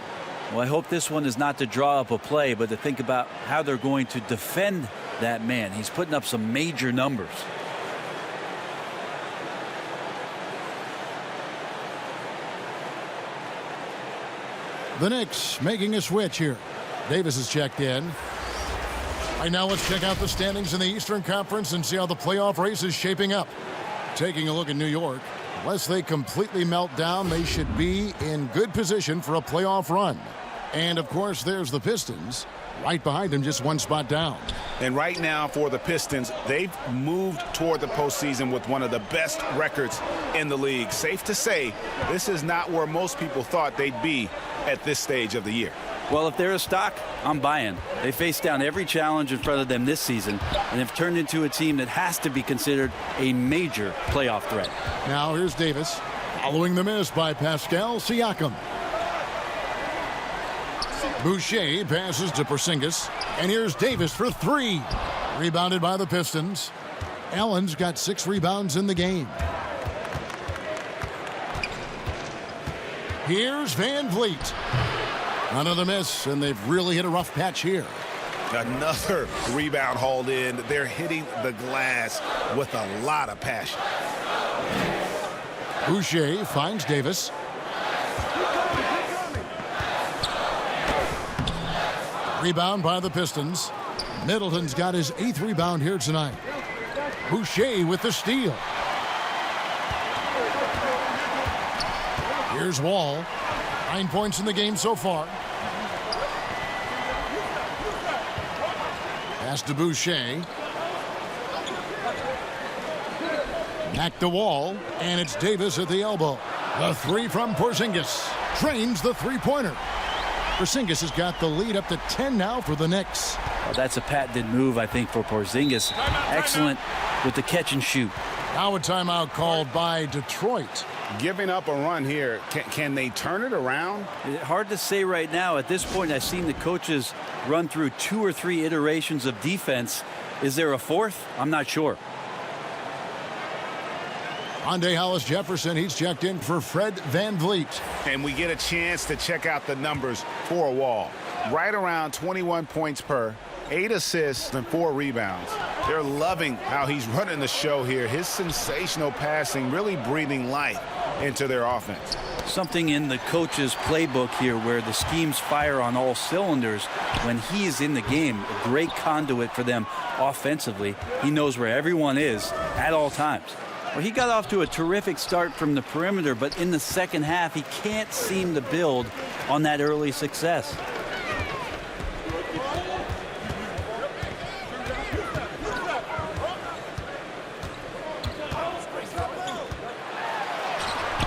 Speaker 5: Well, I hope this one is not to draw up a play, but to think about how they're going to defend that man. He's putting up some major numbers.
Speaker 2: The Knicks making a switch here. Davis is checked in. Right now, let's check out the standings in the Eastern Conference and see how the playoff race is shaping up. Taking a look at New York. Unless they completely melt down, they should be in good position for a playoff run. And, of course, there's the Pistons. Right behind them, just one spot down.
Speaker 3: And right now for the Pistons, they've moved toward the postseason with one of the best records in the league. Safe to say, this is not where most people thought they'd be at this stage of the year.
Speaker 5: Well, if they're a stock, I'm buying. They faced down every challenge in front of them this season and have turned into a team that has to be considered a major playoff threat.
Speaker 2: Now here's Davis following the miss by Pascal Siakam. Boucher passes to Porzingis, and here's Davis for 3. Rebounded by the Pistons. Allen's got 6 rebounds in the game. Here's Van Vliet. Another miss, and they've really hit a rough patch here.
Speaker 3: Another rebound hauled in. They're hitting the glass with a lot of passion.
Speaker 2: Boucher finds Davis. Rebound by the Pistons. Middleton's got his 8th rebound here tonight. Boucher with the steal. Here's Wall. 9 points in the game so far. Pass to Boucher. Back to Wall, and it's Davis at the elbow. The 3 from Porzingis. Drains the three-pointer. Porzingis has got the lead up to 10 now for the Knicks.
Speaker 5: Well, that's a patented move, I think, for Porzingis. Excellent with the catch and shoot.
Speaker 2: Now a timeout called by Detroit.
Speaker 3: Giving up a run here. Can they turn it around?
Speaker 5: Hard to say right now. At this point, I've seen the coaches run through 2 or 3 iterations of defense. Is there a 4th? I'm not sure.
Speaker 2: Andre Hollis Jefferson, he's checked in for Fred VanVleet.
Speaker 3: And we get a chance to check out the numbers for Wall. Right around 21 points per, 8 assists, and 4 rebounds. They're loving how he's running the show here. His sensational passing really breathing life into their offense.
Speaker 5: Something in the coach's playbook here where the schemes fire on all cylinders when he is in the game. A great conduit for them offensively. He knows where everyone is at all times. Well, he got off to a terrific start from the perimeter, but in the second half, he can't seem to build on that early success.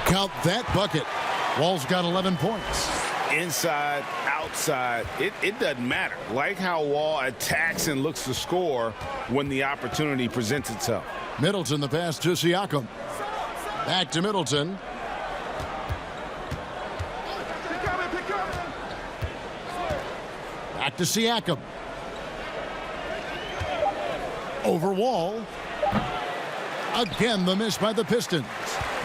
Speaker 2: Count that bucket. Wall's got 11 points.
Speaker 3: Inside, outside, it doesn't matter. Like how Wall attacks and looks to score when the opportunity presents itself.
Speaker 2: Middleton, the pass to Siakam. Back to Middleton. Back to Siakam. Over Wall. Again, the miss by the Pistons.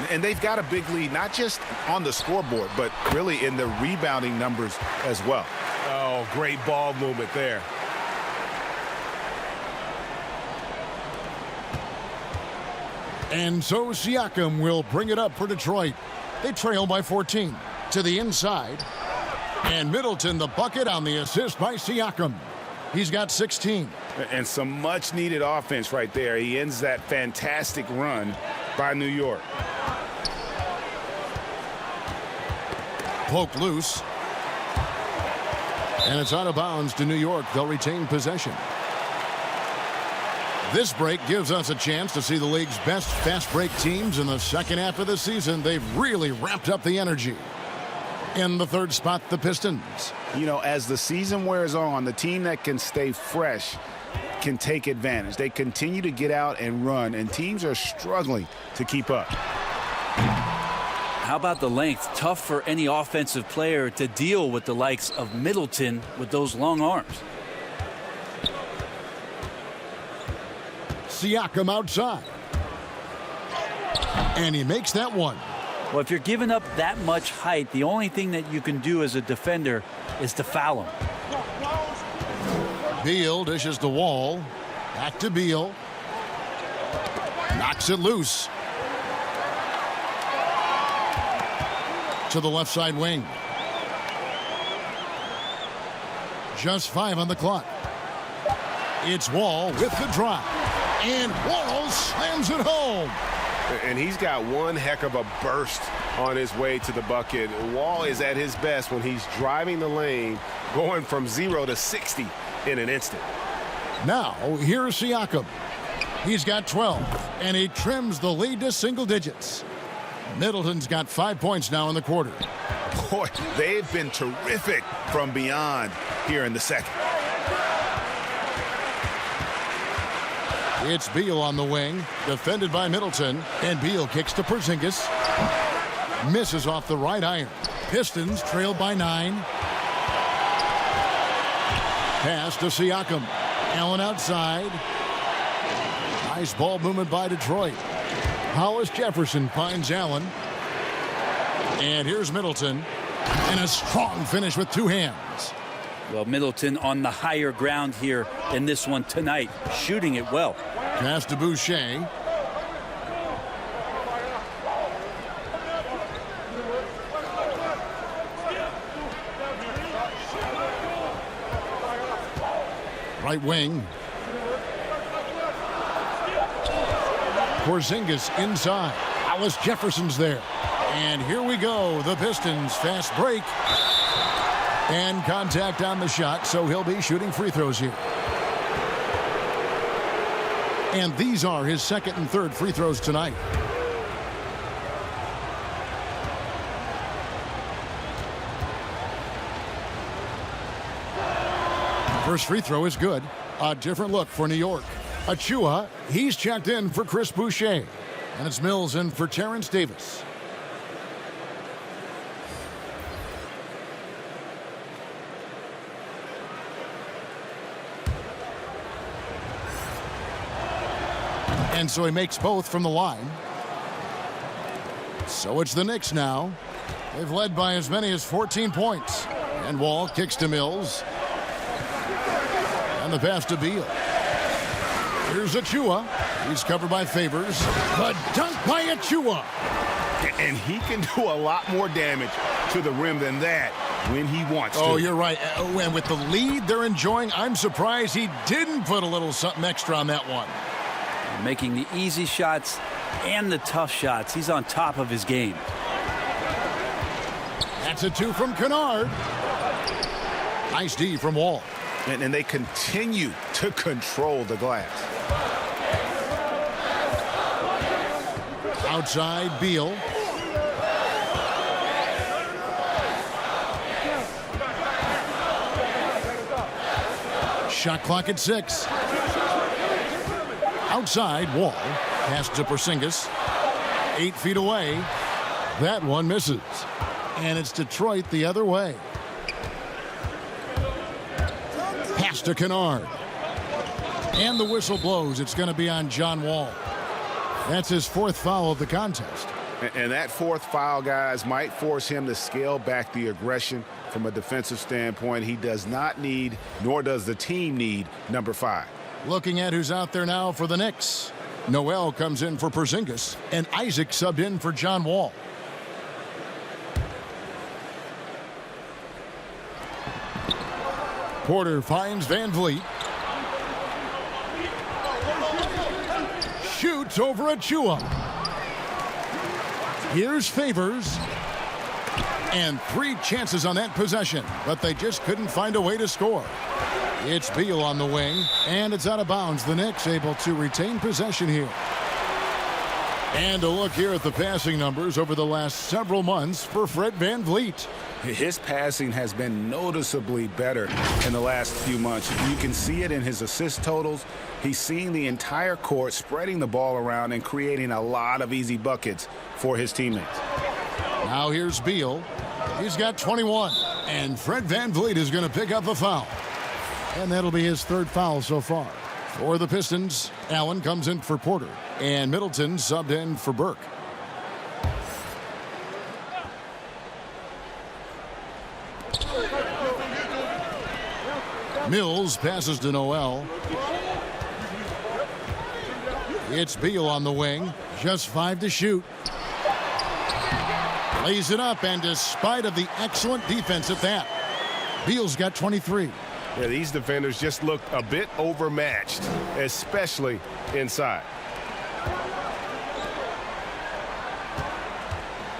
Speaker 3: And they've got a big lead, not just on the scoreboard, but really in the rebounding numbers as well.
Speaker 8: Oh, great ball movement there.
Speaker 2: And so Siakam will bring it up for Detroit. They trail by 14. To the inside. And Middleton the bucket on the assist by Siakam. He's got 16.
Speaker 3: And some much-needed offense right there. He ends that fantastic run by New York.
Speaker 2: Poked loose. And it's out of bounds to New York. They'll retain possession. This break gives us a chance to see the league's best fast break teams in the second half of the season. They've really ramped up the energy. In the third spot, the Pistons.
Speaker 3: You know, as the season wears on, the team that can stay fresh can take advantage. They continue to get out and run, and teams are struggling to keep up.
Speaker 5: How about the length? Tough for any offensive player to deal with the likes of Middleton with those long arms.
Speaker 2: Siakam outside. And he makes that one.
Speaker 5: Well, if you're giving up that much height, the only thing that you can do as a defender is to foul him.
Speaker 2: Beal dishes the Wall. Back to Beal. Knocks it loose. To the left side wing. Just 5 on the clock. It's Wall with the drop. And Wall slams it home.
Speaker 8: And he's got one heck of a burst on his way to the bucket. Wall is at his best when he's driving the lane, going from 0 to 60 in an instant.
Speaker 2: Now, here's Siakam. He's got 12, and he trims the lead to single digits. Middleton's got 5 points now in the quarter.
Speaker 3: Boy, they've been terrific from beyond here in the second.
Speaker 2: It's Beal on the wing, defended by Middleton, and Beal kicks to Porzingis. Misses off the right iron. Pistons trail by 9. Pass to Siakam. Allen outside. Nice ball movement by Detroit. Hollis Jefferson finds Allen. And here's Middleton. And a strong finish with 2 hands.
Speaker 5: Well, Middleton on the higher ground here in this one tonight, shooting it well.
Speaker 2: Pass to Boucher. Right wing. Porzingis inside. Hollis Jefferson's there. And here we go. The Pistons fast break. And contact on the shot, so he'll be shooting free throws here. And these are his second and third free throws tonight. First free throw is good. A different look for New York. Achua, he's checked in for Chris Boucher. And it's Mills in for Terrence Davis. And so he makes both from the line. So it's the Knicks now. They've led by as many as 14 points. And Wall kicks to Mills. And the pass to Beal. Here's Achua. He's covered by Favors. The dunk by Achua.
Speaker 3: And he can do a lot more damage to the rim than that when he wants to.
Speaker 2: Oh, you're right. And with the lead they're enjoying, I'm surprised he didn't put a little something extra on that one.
Speaker 5: Making the easy shots and the tough shots. He's on top of his game.
Speaker 2: That's a 2 from Kennard. Nice D from Wall.
Speaker 3: And they continue to control the glass.
Speaker 2: Outside, Beal. Shot clock at 6. Outside, Wall. Pass to Porzingis. 8 feet away. That one misses. And it's Detroit the other way. Pass to Kennard. And the whistle blows. It's going to be on John Wall. That's his 4th foul of the contest.
Speaker 3: And that 4th foul, guys, might force him to scale back the aggression from a defensive standpoint. He does not need, nor does the team need, number 5.
Speaker 2: Looking at who's out there now for the Knicks. Noel comes in for Porzingis, and Isaac subbed in for John Wall. Porter finds Van Vliet. Shoots over Achua. Here's Favors. And 3 chances on that possession, but they just couldn't find a way to score. It's Beal on the wing, and it's out of bounds. The Knicks able to retain possession here. And a look here at the passing numbers over the last several months for Fred Van Vliet.
Speaker 3: His passing has been noticeably better in the last few months. You can see it in his assist totals. He's seeing the entire court, spreading the ball around and creating a lot of easy buckets for his teammates.
Speaker 2: Now here's Beal. He's got 21, and Fred Van Vliet is going to pick up the foul. And that'll be his 3rd foul so far. For the Pistons, Allen comes in for Porter, and Middleton subbed in for Burke. Mills passes to Noel. It's Beal on the wing. Just 5 to shoot. Lays it up, and despite of the excellent defense at that, Beal's got 23.
Speaker 8: Yeah, these defenders just look a bit overmatched, especially inside.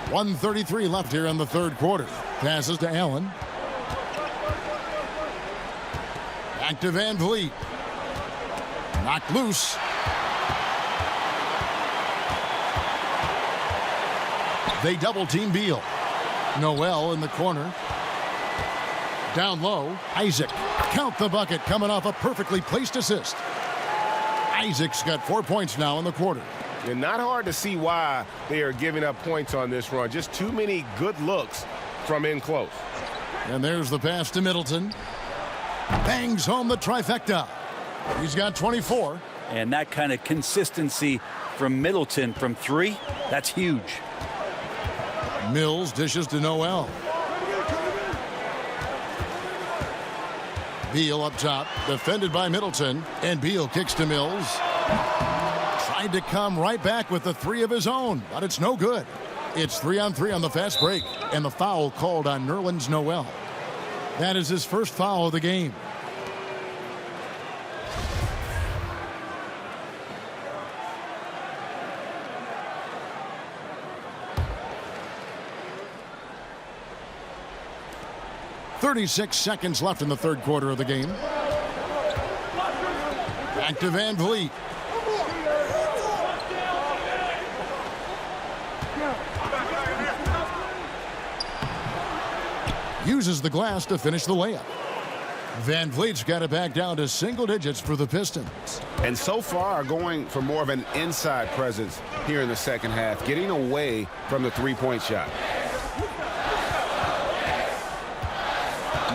Speaker 2: 1:33 left here in the 3rd quarter. Passes to Allen. Back to Van Vliet. Knocked loose. They double-team Beal. Noel in the corner. Down low, Isaac. Count the bucket coming off a perfectly placed assist. Isaac's got 4 points now in the quarter.
Speaker 8: And not hard to see why they are giving up points on this run. Just too many good looks from in close.
Speaker 2: And there's the pass to Middleton. Bangs home the trifecta. He's got 24.
Speaker 5: And that kind of consistency from Middleton from 3, that's huge.
Speaker 2: Mills dishes to Noel. Beal up top, defended by Middleton, and Beal kicks to Mills. Tried to come right back with the 3 of his own, but it's no good. It's 3-on-3 on the fast break, and the foul called on Nerlens Noel. That is his 1st foul of the game. .36 seconds left in the 3rd quarter of the game. Back to Van Vliet. Uses the glass to finish the layup. Van Vliet's got it back down to single digits for the Pistons.
Speaker 3: And so far going for more of an inside presence here in the 2nd half, getting away from the 3-point shot.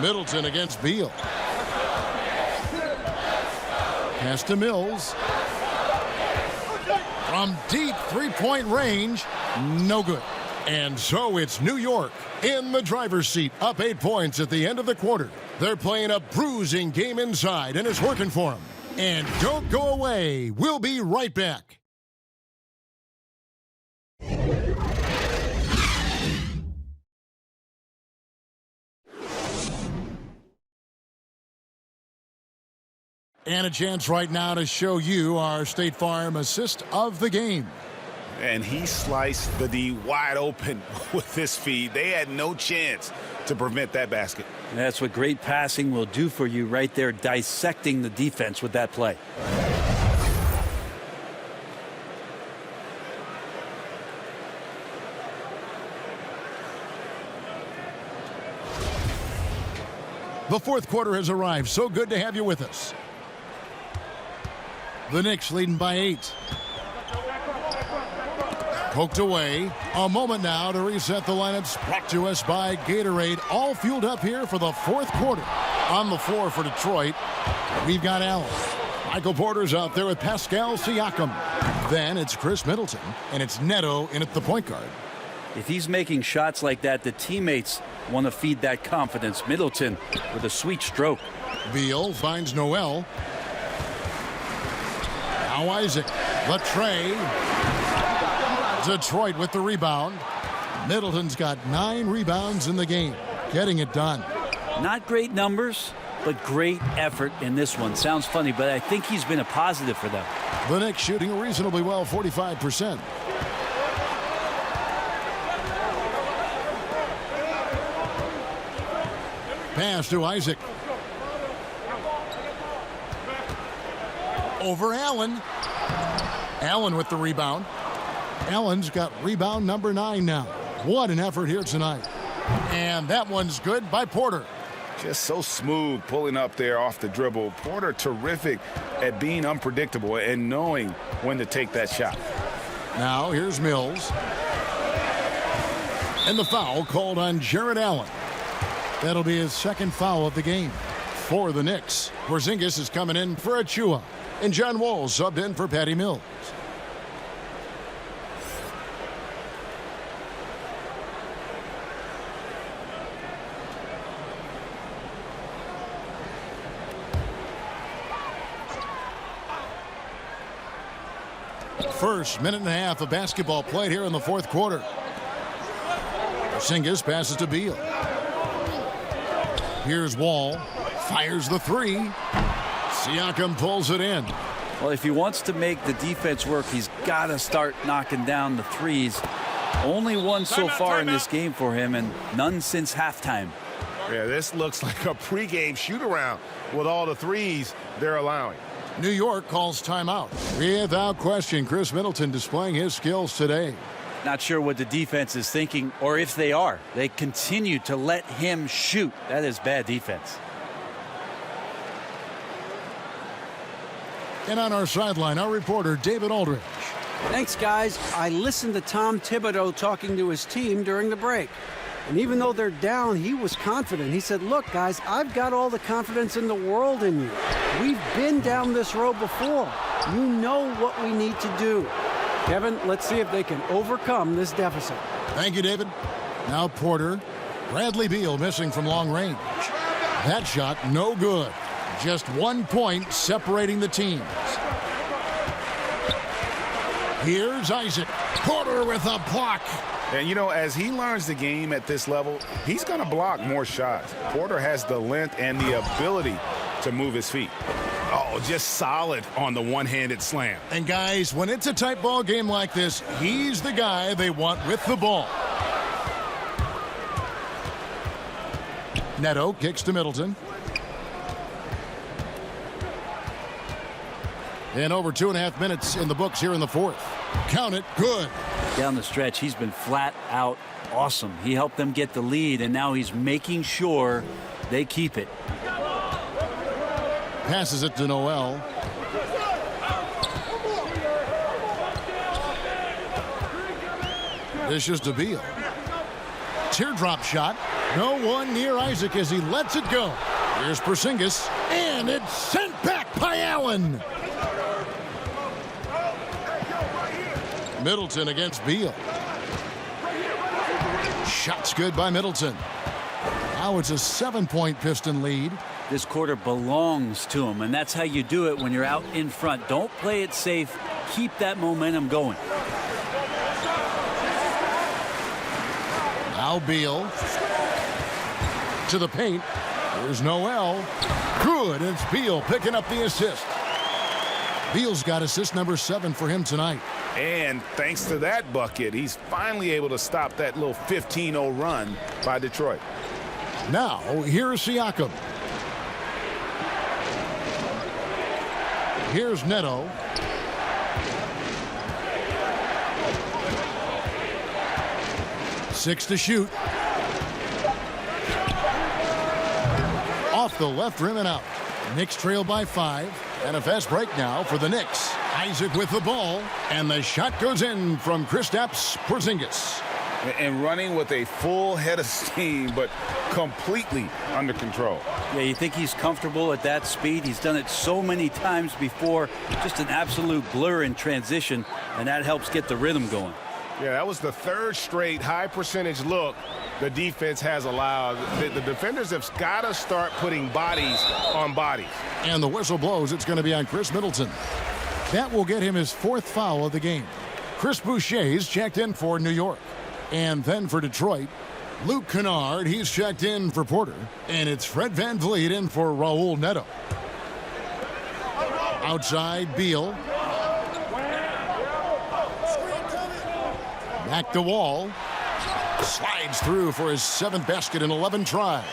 Speaker 2: Middleton against Beal. Pass to Mills. From deep 3-point range, no good. And so it's New York in the driver's seat, up 8 points at the end of the quarter. They're playing a bruising game inside, and it's working for them. And don't go away. We'll be right back. And a chance right now to show you our State Farm assist of the game.
Speaker 3: And he sliced the D wide open with his feed. They had no chance to prevent that basket.
Speaker 5: And that's what great passing will do for you right there, dissecting the defense with that play.
Speaker 2: The 4th quarter has arrived. So good to have you with us. The Knicks leading by 8. Poked away. A moment now to reset the lineups. Brought to us by Gatorade. All fueled up here for the 4th quarter. On the floor for Detroit, we've got Allen. Michael Porter's out there with Pascal Siakam. Then it's Chris Middleton, and it's Neto in at the point guard.
Speaker 5: If he's making shots like that, the teammates want to feed that confidence. Middleton with a sweet stroke.
Speaker 2: Beal finds Noel. Now Isaac. Latrey. Detroit with the rebound. Middleton's got 9 rebounds in the game. Getting it done.
Speaker 5: Not great numbers, but great effort in this one. Sounds funny, but I think he's been a positive for them.
Speaker 2: The Knicks shooting reasonably well, 45%. Pass to Isaac. Over Allen. Allen with the rebound. Allen's got rebound number 9 now. What an effort here tonight. And that one's good by Porter.
Speaker 3: Just so smooth pulling up there off the dribble. Porter terrific at being unpredictable and knowing when to take that shot.
Speaker 2: Now here's Mills. And the foul called on Jared Allen. That'll be his second foul of the game for the Knicks. Porzingis is coming in for Achua. And John Wall subbed in for Patty Mills. First minute and a half of basketball played here in the fourth quarter. Porzingis passes to Beal. Here's Wall. Fires the 3. Siakam pulls it in.
Speaker 5: Well, if he wants to make the defense work, he's got to start knocking down the threes. Only one so far in this game for him, and none since halftime.
Speaker 8: Yeah, this looks like a pregame shoot-around with all the threes they're allowing.
Speaker 2: New York calls timeout. Without question, Chris Middleton displaying his skills today.
Speaker 5: Not sure what the defense is thinking, or if they are. They continue to let him shoot. That is bad defense.
Speaker 2: And on our sideline, our reporter, David Aldridge.
Speaker 4: Thanks, guys. I listened to Tom Thibodeau talking to his team during the break. And even though they're down, he was confident. He said, look, guys, I've got all the confidence in the world in you. We've been down this road before. You know what we need to do. Kevin, let's see if they can overcome this deficit.
Speaker 2: Thank you, David. Now Porter. Bradley Beal missing from long range. That shot, no good. Just 1 point separating the teams. Here's Isaac. Porter with a block.
Speaker 3: And, you know, as he learns the game at this level, he's going to block more shots. Porter has the length and the ability to move his feet. Oh, just solid on the one-handed slam.
Speaker 2: And, guys, when it's a tight ball game like this, he's the guy they want with the ball. Neto kicks to Middleton. And over 2.5 minutes in the books here in the fourth. Count it, good.
Speaker 5: Down the stretch, he's been flat out awesome. He helped them get the lead, and now he's making sure they keep it.
Speaker 2: Passes it to Noel. This is to Beal. Teardrop shot. No one near Isaac as he lets it go. Here's Porzingis, and it's sent back by Allen. Middleton against Beal. Shot's good by Middleton. Now it's a 7-point Piston lead.
Speaker 5: This quarter belongs to him, and that's how you do it when you're out in front. Don't play it safe. Keep that momentum going.
Speaker 2: Now Beal to the paint. Here's Noel. Good. It's Beal picking up the assist. Beal's got assist number 7 for him tonight.
Speaker 3: And thanks to that bucket, he's finally able to stop that little 15-0 run by Detroit.
Speaker 2: Now, here's Siakam. Here's Neto. Six to shoot. Off the left rim and out. Knicks trail by 5. And a fast break now for the Knicks. Isaac with the ball. And the shot goes in from Kristaps Porzingis.
Speaker 3: and running with a full head of steam, but completely under control.
Speaker 5: Yeah, you think he's comfortable at that speed? He's done it so many times before. Just an absolute blur in transition, and that helps get the rhythm going.
Speaker 8: Yeah, that was the third straight high percentage look the defense has allowed. The defenders have got to start putting bodies on bodies.
Speaker 2: And the whistle blows. It's going to be on Chris Middleton. That will get him his 4th foul of the game. Chris Boucher's checked in for New York. And then for Detroit, Luke Kennard, he's checked in for Porter. And it's Fred VanVleet in for Raul Neto. Outside, Beal. Back to Wall. Slides through for his 7th basket in 11 tries.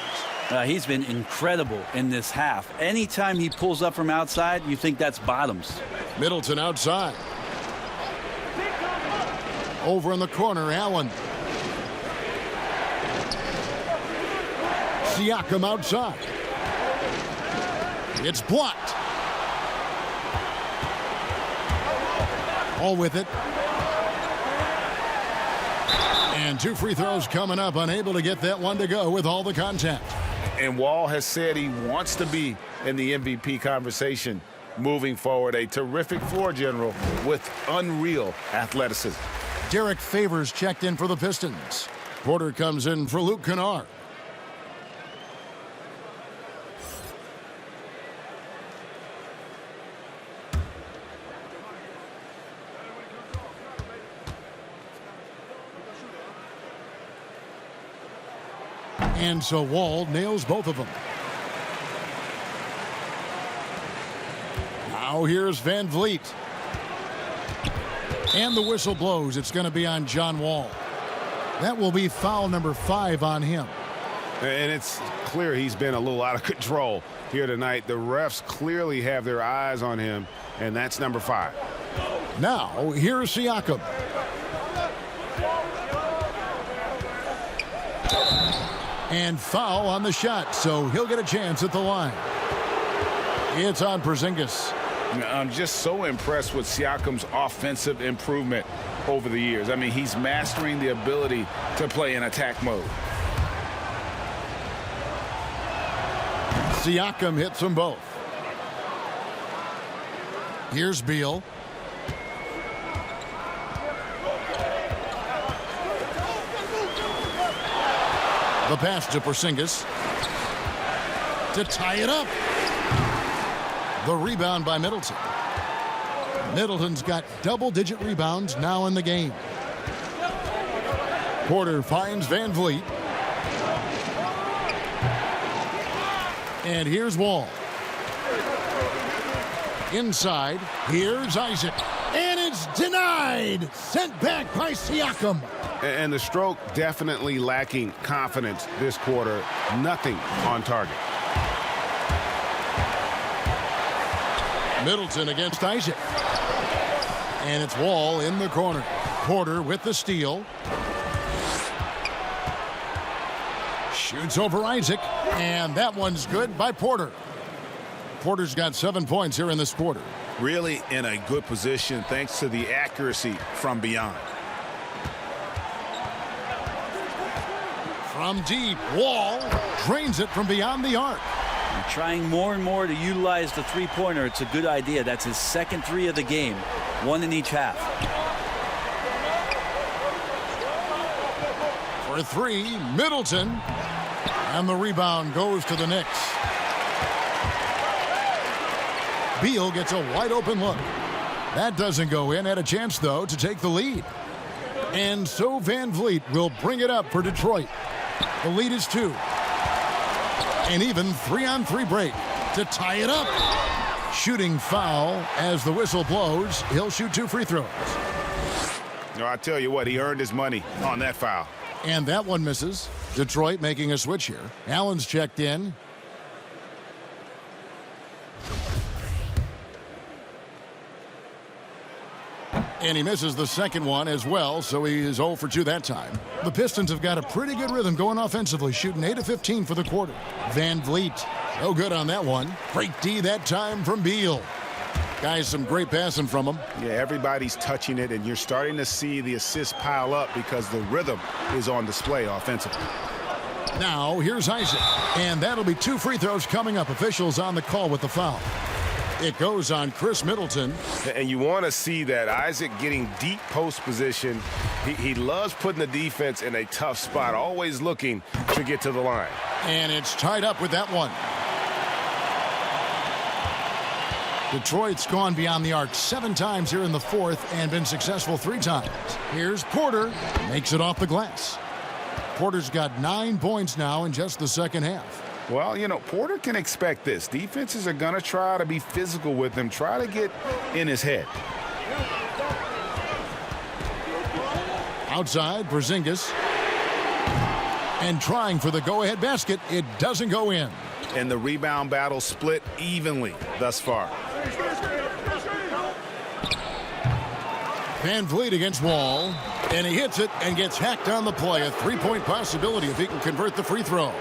Speaker 5: He's been incredible in this half. Anytime he pulls up from outside, you think that's bottoms.
Speaker 2: Middleton outside. Over in the corner, Allen. Siakam outside. It's blocked. All with it. And 2 free throws coming up. Unable to get that one to go with all the contact.
Speaker 3: And Wall has said he wants to be in the MVP conversation moving forward. A terrific floor general with unreal athleticism.
Speaker 2: Derek Favors checked in for the Pistons. Porter comes in for Luke Kennard. And so Wall nails both of them. Now here's VanVleet. And the whistle blows. It's going to be on John Wall. That will be foul number 5 on him.
Speaker 3: And it's clear he's been a little out of control here tonight. The refs clearly have their eyes on him, and that's number 5.
Speaker 2: Now here's Siakam. And foul on the shot, so he'll get a chance at the line. It's on Porzingis.
Speaker 3: I'm just so impressed with Siakam's offensive improvement over the years. I mean, he's mastering the ability to play in attack mode.
Speaker 2: Siakam hits them both. Here's Beal. The pass to Porzingis to tie it up. The rebound by Middleton. Middleton's got double-digit rebounds now in the game. Porter finds VanVleet. And here's Wall. Inside, here's Isaac. And it's denied. Sent back by Siakam.
Speaker 3: And the stroke definitely lacking confidence this quarter. Nothing on target.
Speaker 2: Middleton against Isaac. And it's Wall in the corner. Porter with the steal. Shoots over Isaac. And that one's good by Porter. Porter's got 7 points here in this quarter.
Speaker 3: Really in a good position thanks to the accuracy from beyond.
Speaker 2: From deep, Wall drains it from beyond the arc.
Speaker 5: And trying more and more to utilize the three-pointer. It's a good idea. That's his second 3 of the game. 1 in each half.
Speaker 2: For 3, Middleton. And the rebound goes to the Knicks. Beal gets a wide open look. That doesn't go in. Had a chance, though, to take the lead. And so VanVleet will bring it up for Detroit. The lead is 2. An even 3-on-3 break to tie it up. Shooting foul as the whistle blows. He'll shoot 2 free throws.
Speaker 3: No, I tell you what, he earned his money on that foul.
Speaker 2: And that one misses. Detroit making a switch here. Allen's checked in. And he misses the second one as well, so he is 0 for 2 that time. The Pistons have got a pretty good rhythm going offensively, shooting 8 of 15 for the quarter. VanVleet, no good on that one. Great D that time from Beal. Guys, some great passing from him.
Speaker 3: Yeah, everybody's touching it, and you're starting to see the assists pile up because the rhythm is on display offensively.
Speaker 2: Now, here's Isaac. And that'll be 2 free throws coming up. Officials on the call with the foul. It goes on Chris Middleton.
Speaker 8: And you want to see that. Isaac getting deep post position. He loves putting the defense in a tough spot, always looking to get to the line.
Speaker 2: And it's tied up with that one. Detroit's gone beyond the arc 7 times here in the fourth and been successful 3 times. Here's Porter. Makes it off the glass. Porter's got 9 points now in just the second half.
Speaker 3: Well, you know, Porter can expect this. Defenses are going to try to be physical with him, try to get in his head.
Speaker 2: Outside, Porzingis. And trying for the go-ahead basket. It doesn't go in.
Speaker 3: And the rebound battle split evenly thus far.
Speaker 2: Van Vliet against Wall. And he hits it and gets hacked on the play. A 3-point possibility if he can convert the free throw.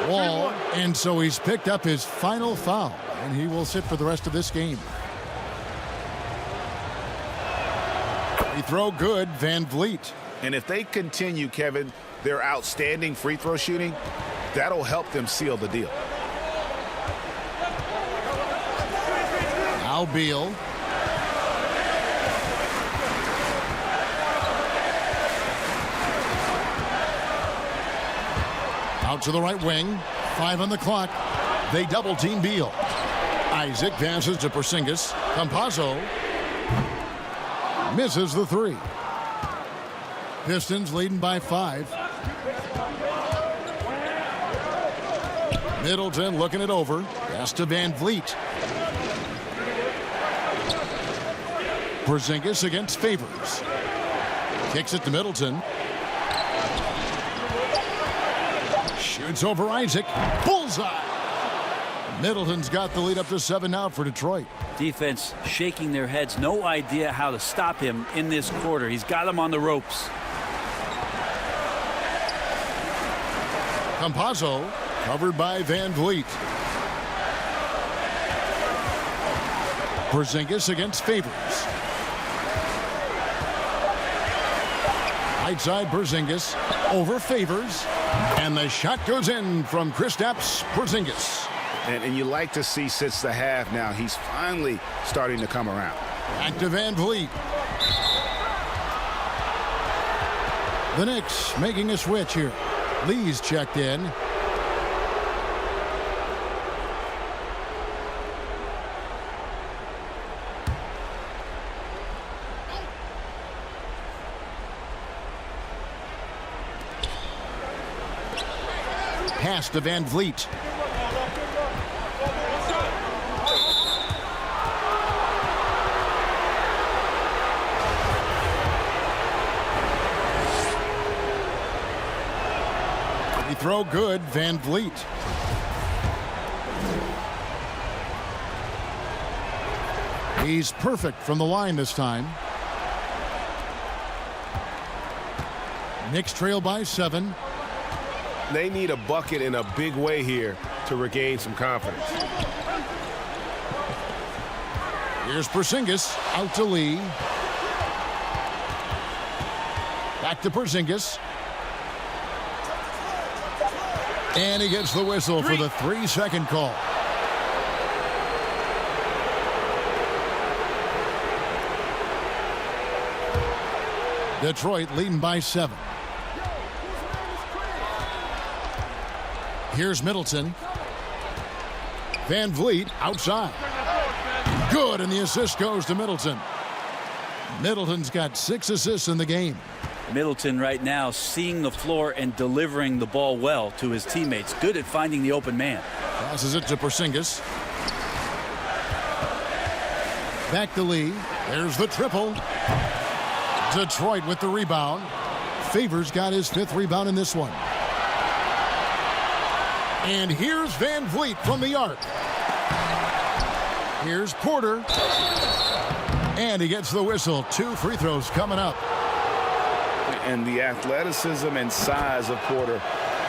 Speaker 2: Wall. And so he's picked up his final foul. And he will sit for the rest of this game. Free throw good, Van Vliet.
Speaker 3: And if they continue, Kevin, their outstanding free throw shooting, that'll help them seal the deal.
Speaker 2: Now Beal. Out to the right wing. 5 on the clock. They double team Beal. Isaac passes to Porzingis. Campazzo misses the 3. Pistons leading by 5. Middleton looking it over. Pass to Van Vliet. Porzingis against Favors. Kicks it to Middleton. Shoots over Isaac. Bullseye. Middleton's got the lead up to 7 now for Detroit.
Speaker 5: Defense shaking their heads. No idea how to stop him in this quarter. He's got him on the ropes.
Speaker 2: Campazzo covered by Van Vliet. Porzingis against Favors. Right side Porzingis over Favors. And the shot goes in from Kristaps Porzingis.
Speaker 3: And you like to see since the half now, he's finally starting to come around.
Speaker 2: Back to Van Vliet. The Knicks making a switch here. Lee's checked in. Pass to Van Vliet. Free throw good, Van Vliet. He's perfect from the line this time. Knicks trail by 7.
Speaker 8: They need a bucket in a big way here to regain some confidence.
Speaker 2: Here's Porzingis out to Lee. Back to Porzingis. And he gets the whistle for the 3-second call. Detroit leading by 7. Here's Middleton. Van Vliet outside. Good, and the assist goes to Middleton. Middleton's got 6 assists in the game.
Speaker 5: Middleton right now seeing the floor and delivering the ball well to his teammates. Good at finding the open man.
Speaker 2: Passes it to Porzingis. Back to Lee. There's the triple. Detroit with the rebound. Favors got his 5th rebound in this one. And here's Van Vliet from the arc. Here's Porter. And he gets the whistle. 2 free throws coming up.
Speaker 3: And the athleticism and size of Porter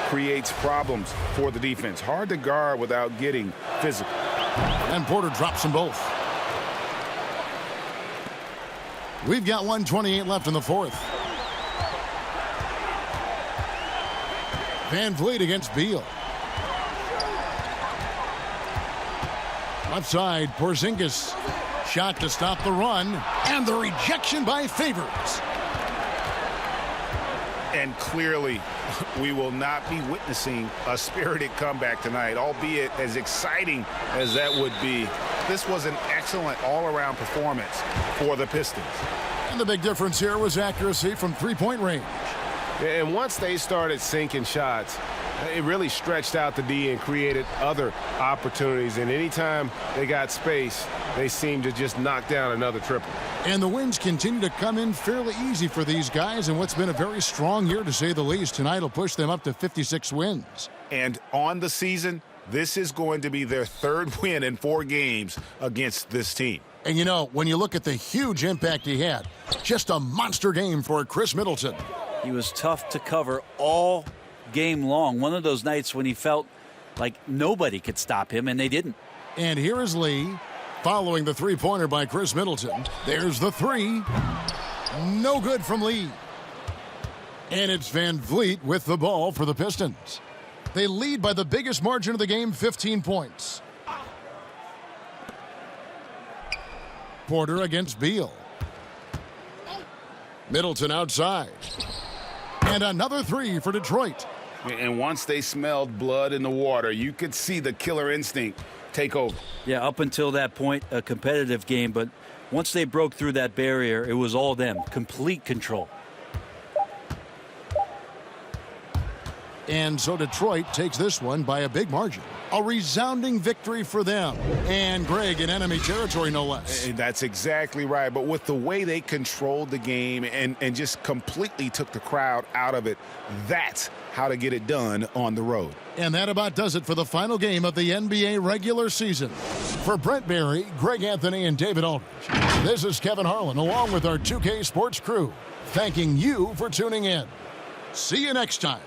Speaker 3: creates problems for the defense. Hard to guard without getting physical.
Speaker 2: And Porter drops them both. We've got 1:28 left in the fourth. Van Vliet against Beal. Left side, Porzingis. Shot to stop the run. And the rejection by Favors.
Speaker 3: And clearly, we will not be witnessing a spirited comeback tonight, albeit as exciting as that would be. This was an excellent all-around performance for the Pistons.
Speaker 2: And the big difference here was accuracy from three-point range.
Speaker 8: And once they started sinking shots, it really stretched out the D and created other opportunities. And anytime they got space, they seemed to just knock down another triple.
Speaker 2: And the wins continue to come in fairly easy for these guys in what's been a very strong year, to say the least. Tonight will push them up to 56 wins.
Speaker 3: And on the season, this is going to be their third win in 4 games against this team.
Speaker 2: And, you know, when you look at the huge impact he had, just a monster game for Chris Middleton.
Speaker 5: He was tough to cover all game long. One of those nights when he felt like nobody could stop him, and they didn't.
Speaker 2: And here is Lee following the three-pointer by Chris Middleton. There's the three. No good from Lee. And it's Van Vliet with the ball for the Pistons. They lead by the biggest margin of the game, 15 points. Porter against Beal. Middleton outside. And another three for Detroit.
Speaker 3: And once they smelled blood in the water, you could see the killer instinct take over.
Speaker 5: Yeah, up until that point, a competitive game. But once they broke through that barrier, it was all them. Complete control.
Speaker 2: And so Detroit takes this one by a big margin. A resounding victory for them. And Greg in enemy territory, no less.
Speaker 3: That's exactly right. But with the way they controlled the game and just completely took the crowd out of it, that's how to get it done on the road.
Speaker 2: And that about does it for the final game of the NBA regular season. For Brent Barry, Greg Anthony, and David Aldridge, this is Kevin Harlan along with our 2K Sports crew, thanking you for tuning in. See you next time.